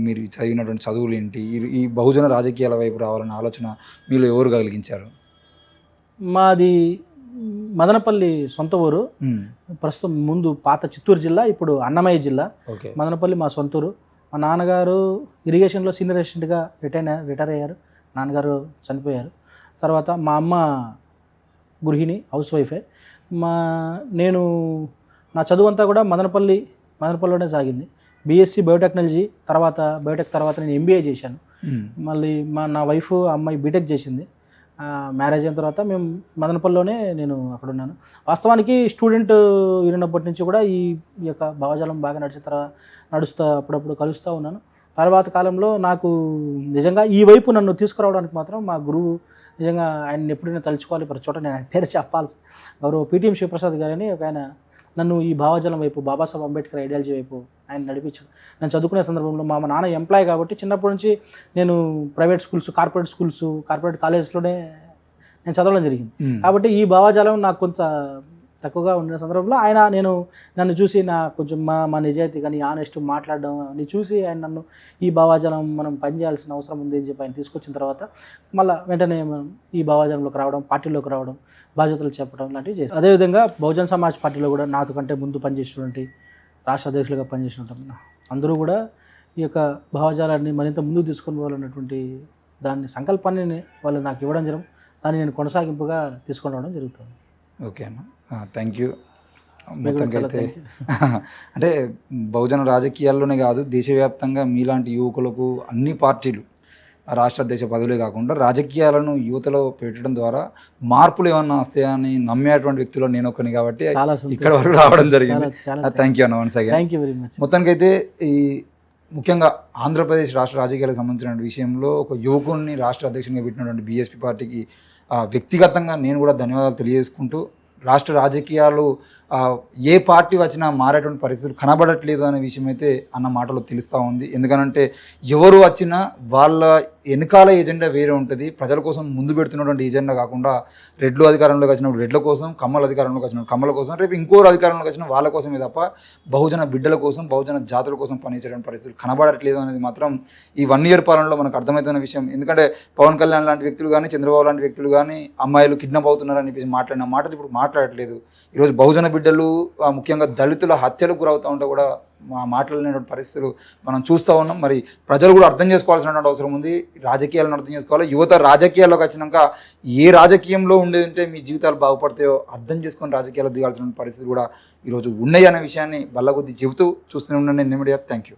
మీరు చదివినటువంటి చదువులు ఏంటి, ఈ బహుజన రాజకీయాల వైపు రావాలన్న ఆలోచన మీలో ఎవరు కలిగించారు? మాది మదనపల్లి సొంత ఊరు. ప్రస్తుతం ముందు పాత చిత్తూరు జిల్లా, ఇప్పుడు అన్నమయ్య జిల్లా. మదనపల్లి మా సొంత ఊరు. మా నాన్నగారు ఇరిగేషన్లో సీనియర్ అసిస్టెంట్గా రిటైర్ అయ్యారు. నాన్నగారు చనిపోయారు. తర్వాత మా అమ్మ గృహిణి, హౌస్ వైఫే. నేను నా చదువు అంతా కూడా మదనపల్లిలోనే సాగింది. బీఎస్సీ బయోటెక్నాలజీ బయోటెక్ తర్వాత నేను ఎంబీఏ చేశాను. మళ్ళీ నా వైఫ్ అమ్మాయి బీటెక్ చేసింది. మ్యారేజ్ అయిన తర్వాత మేము మదనపల్లిలోనే నేను అక్కడ ఉన్నాను. వాస్తవానికి స్టూడెంట్ ఉన్నప్పటి నుంచి కూడా ఈ యొక్క భావజాలం బాగా నడుస్తూ అప్పుడప్పుడు కలుస్తూ ఉన్నాను. తర్వాత కాలంలో నాకు నిజంగా ఈ వైపు నన్ను తీసుకురావడానికి మాత్రం మా గురువు, నిజంగా ఆయన ఎప్పుడైనా తలుచుకోవాలి, ప్రతి చోట నేను ఆయన పేరు చెప్పాల్సి, గౌరవ పీటీఎం శివప్రసాద్ గారని ఒక ఆయన నన్ను ఈ భావజాలం వైపు, బాబాసాహెబ్ అంబేద్కర్ ఐడియాలజీ వైపు ఆయన నడిపించాడు. నేను చదువుకునే సందర్భంలో మా నాన్న ఎంప్లాయ్ కాబట్టి చిన్నప్పటి నుంచి నేను ప్రైవేట్ స్కూల్స్, కార్పొరేట్ కాలేజెస్లోనే నేను చదవడం జరిగింది. కాబట్టి ఈ భావజాలం నాకు కొంత తక్కువగా ఉన్న సందర్భంలో నన్ను చూసి కొంచెం మా నిజాయితీ కానీ ఆనెస్ట్ మాట్లాడడం అని చూసి ఆయన నన్ను ఈ భావజాలం మనం పనిచేయాల్సిన అవసరం ఉంది అని చెప్పి ఆయన తీసుకొచ్చిన తర్వాత మళ్ళీ వెంటనే ఈ భావజాలంలోకి రావడం, పార్టీలోకి రావడం, బాధ్యతలు చెప్పడం లాంటివి చేసి, అదేవిధంగా బహుజన సమాజ్ పార్టీలో కూడా నాతో కంటే ముందు పనిచేసినటువంటి రాష్ట్ర అధ్యక్షులుగా పనిచేసినటువంటి అందరూ కూడా ఈ యొక్క భావజాలాన్ని మరింత ముందుకు తీసుకొని పోవాలన్నటువంటి దాన్ని సంకల్పాన్ని వాళ్ళు నాకు ఇవ్వడం జరుగుతుంది. దాన్ని నేను కొనసాగింపుగా తీసుకొని రావడం జరుగుతుంది. ఓకే అన్న, థ్యాంక్ యూ. మొత్తానికైతే అంటే బహుజన రాజకీయాల్లోనే కాదు, దేశవ్యాప్తంగా మీలాంటి యువకులకు అన్ని పార్టీలు రాష్ట్ర అధ్యక్ష పదవులే కాకుండా రాజకీయాలను యువతలో పెట్టడం ద్వారా మార్పులు ఏమన్నా వస్తాయని నమ్మేటువంటి వ్యక్తులు నేను ఒకని కాబట్టి ఇక్కడ వరకు రావడం జరిగింది. థ్యాంక్ యూ అన్న, once again. Thank you very much. మొత్తానికైతే ఈ ముఖ్యంగా ఆంధ్రప్రదేశ్ రాష్ట్ర రాజకీయాలకు సంబంధించిన విషయంలో ఒక యువకుడిని రాష్ట్ర అధ్యక్షునిగా పెట్టినటువంటి బీఎస్పీ పార్టీకి వ్యక్తిగతంగా నేను కూడా ధన్యవాదాలు తెలియజేసుకుంటూ, రాష్ట్ర రాజకీయాలు ఏ పార్టీ వచ్చినా మారేటువంటి పరిస్థితులు కనబడట్లేదు అనే విషయం అయితే అన్న మాటలో తెలుస్తూ ఉంది. ఎందుకనంటే ఎవరు వచ్చినా వాళ్ళ వెనకాల ఎజెండా వేరే ఉంటుంది. ప్రజల కోసం ముందు పెడుతున్నటువంటి ఎజెండా కాకుండా రెడ్లు అధికారంలోకి వచ్చినప్పుడు రెడ్ల కోసం, కమ్మల అధికారంలోకి వచ్చినప్పుడు కమ్మల కోసం, రేపు ఇంకోరు అధికారంలోకి వచ్చిన వాళ్ళ కోసమే తప్ప బహుజన బిడ్డల కోసం, బహుజన జాతుల కోసం పనిచేసేటువంటి పరిస్థితులు కనబడట్లేదు అనేది మాత్రం ఈ 1 year పాలనలో మనకు అర్థమవుతున్న విషయం. ఎందుకంటే పవన్ కళ్యాణ్ లాంటి వ్యక్తులు కానీ, చంద్రబాబు లాంటి వ్యక్తులు కానీ అమ్మాయిలు కిడ్నాప్ అవుతున్నారని చెప్పేసి మాట్లాడిన మాటలు ఇప్పుడు మాట్లాడట్లేదు. ఈరోజు బహుజన బిడ్డలు, ముఖ్యంగా దళితుల హత్యలకు గురవుతూ ఉంటే కూడా మా మాట్లాడలేనటువంటి పరిస్థితులు మనం చూస్తూ ఉన్నాం. మరి ప్రజలు కూడా అర్థం చేసుకోవాల్సినటువంటి అవసరం ఉంది. రాజకీయాలను అర్థం చేసుకోవాలి. యువత రాజకీయాల్లోకి వచ్చినాక ఏ రాజకీయంలో ఉండేదంటే మీ జీవితాలు బాగుపడతాయో అర్థం చేసుకొని రాజకీయాల్లో దిగాల్సిన పరిస్థితులు కూడా ఈరోజు ఉన్నాయి అనే విషయాన్ని బల్లకొద్ది చెబుతూ చూస్తూనే ఉండండి ఎన్ఎం మీడియా. Thank you.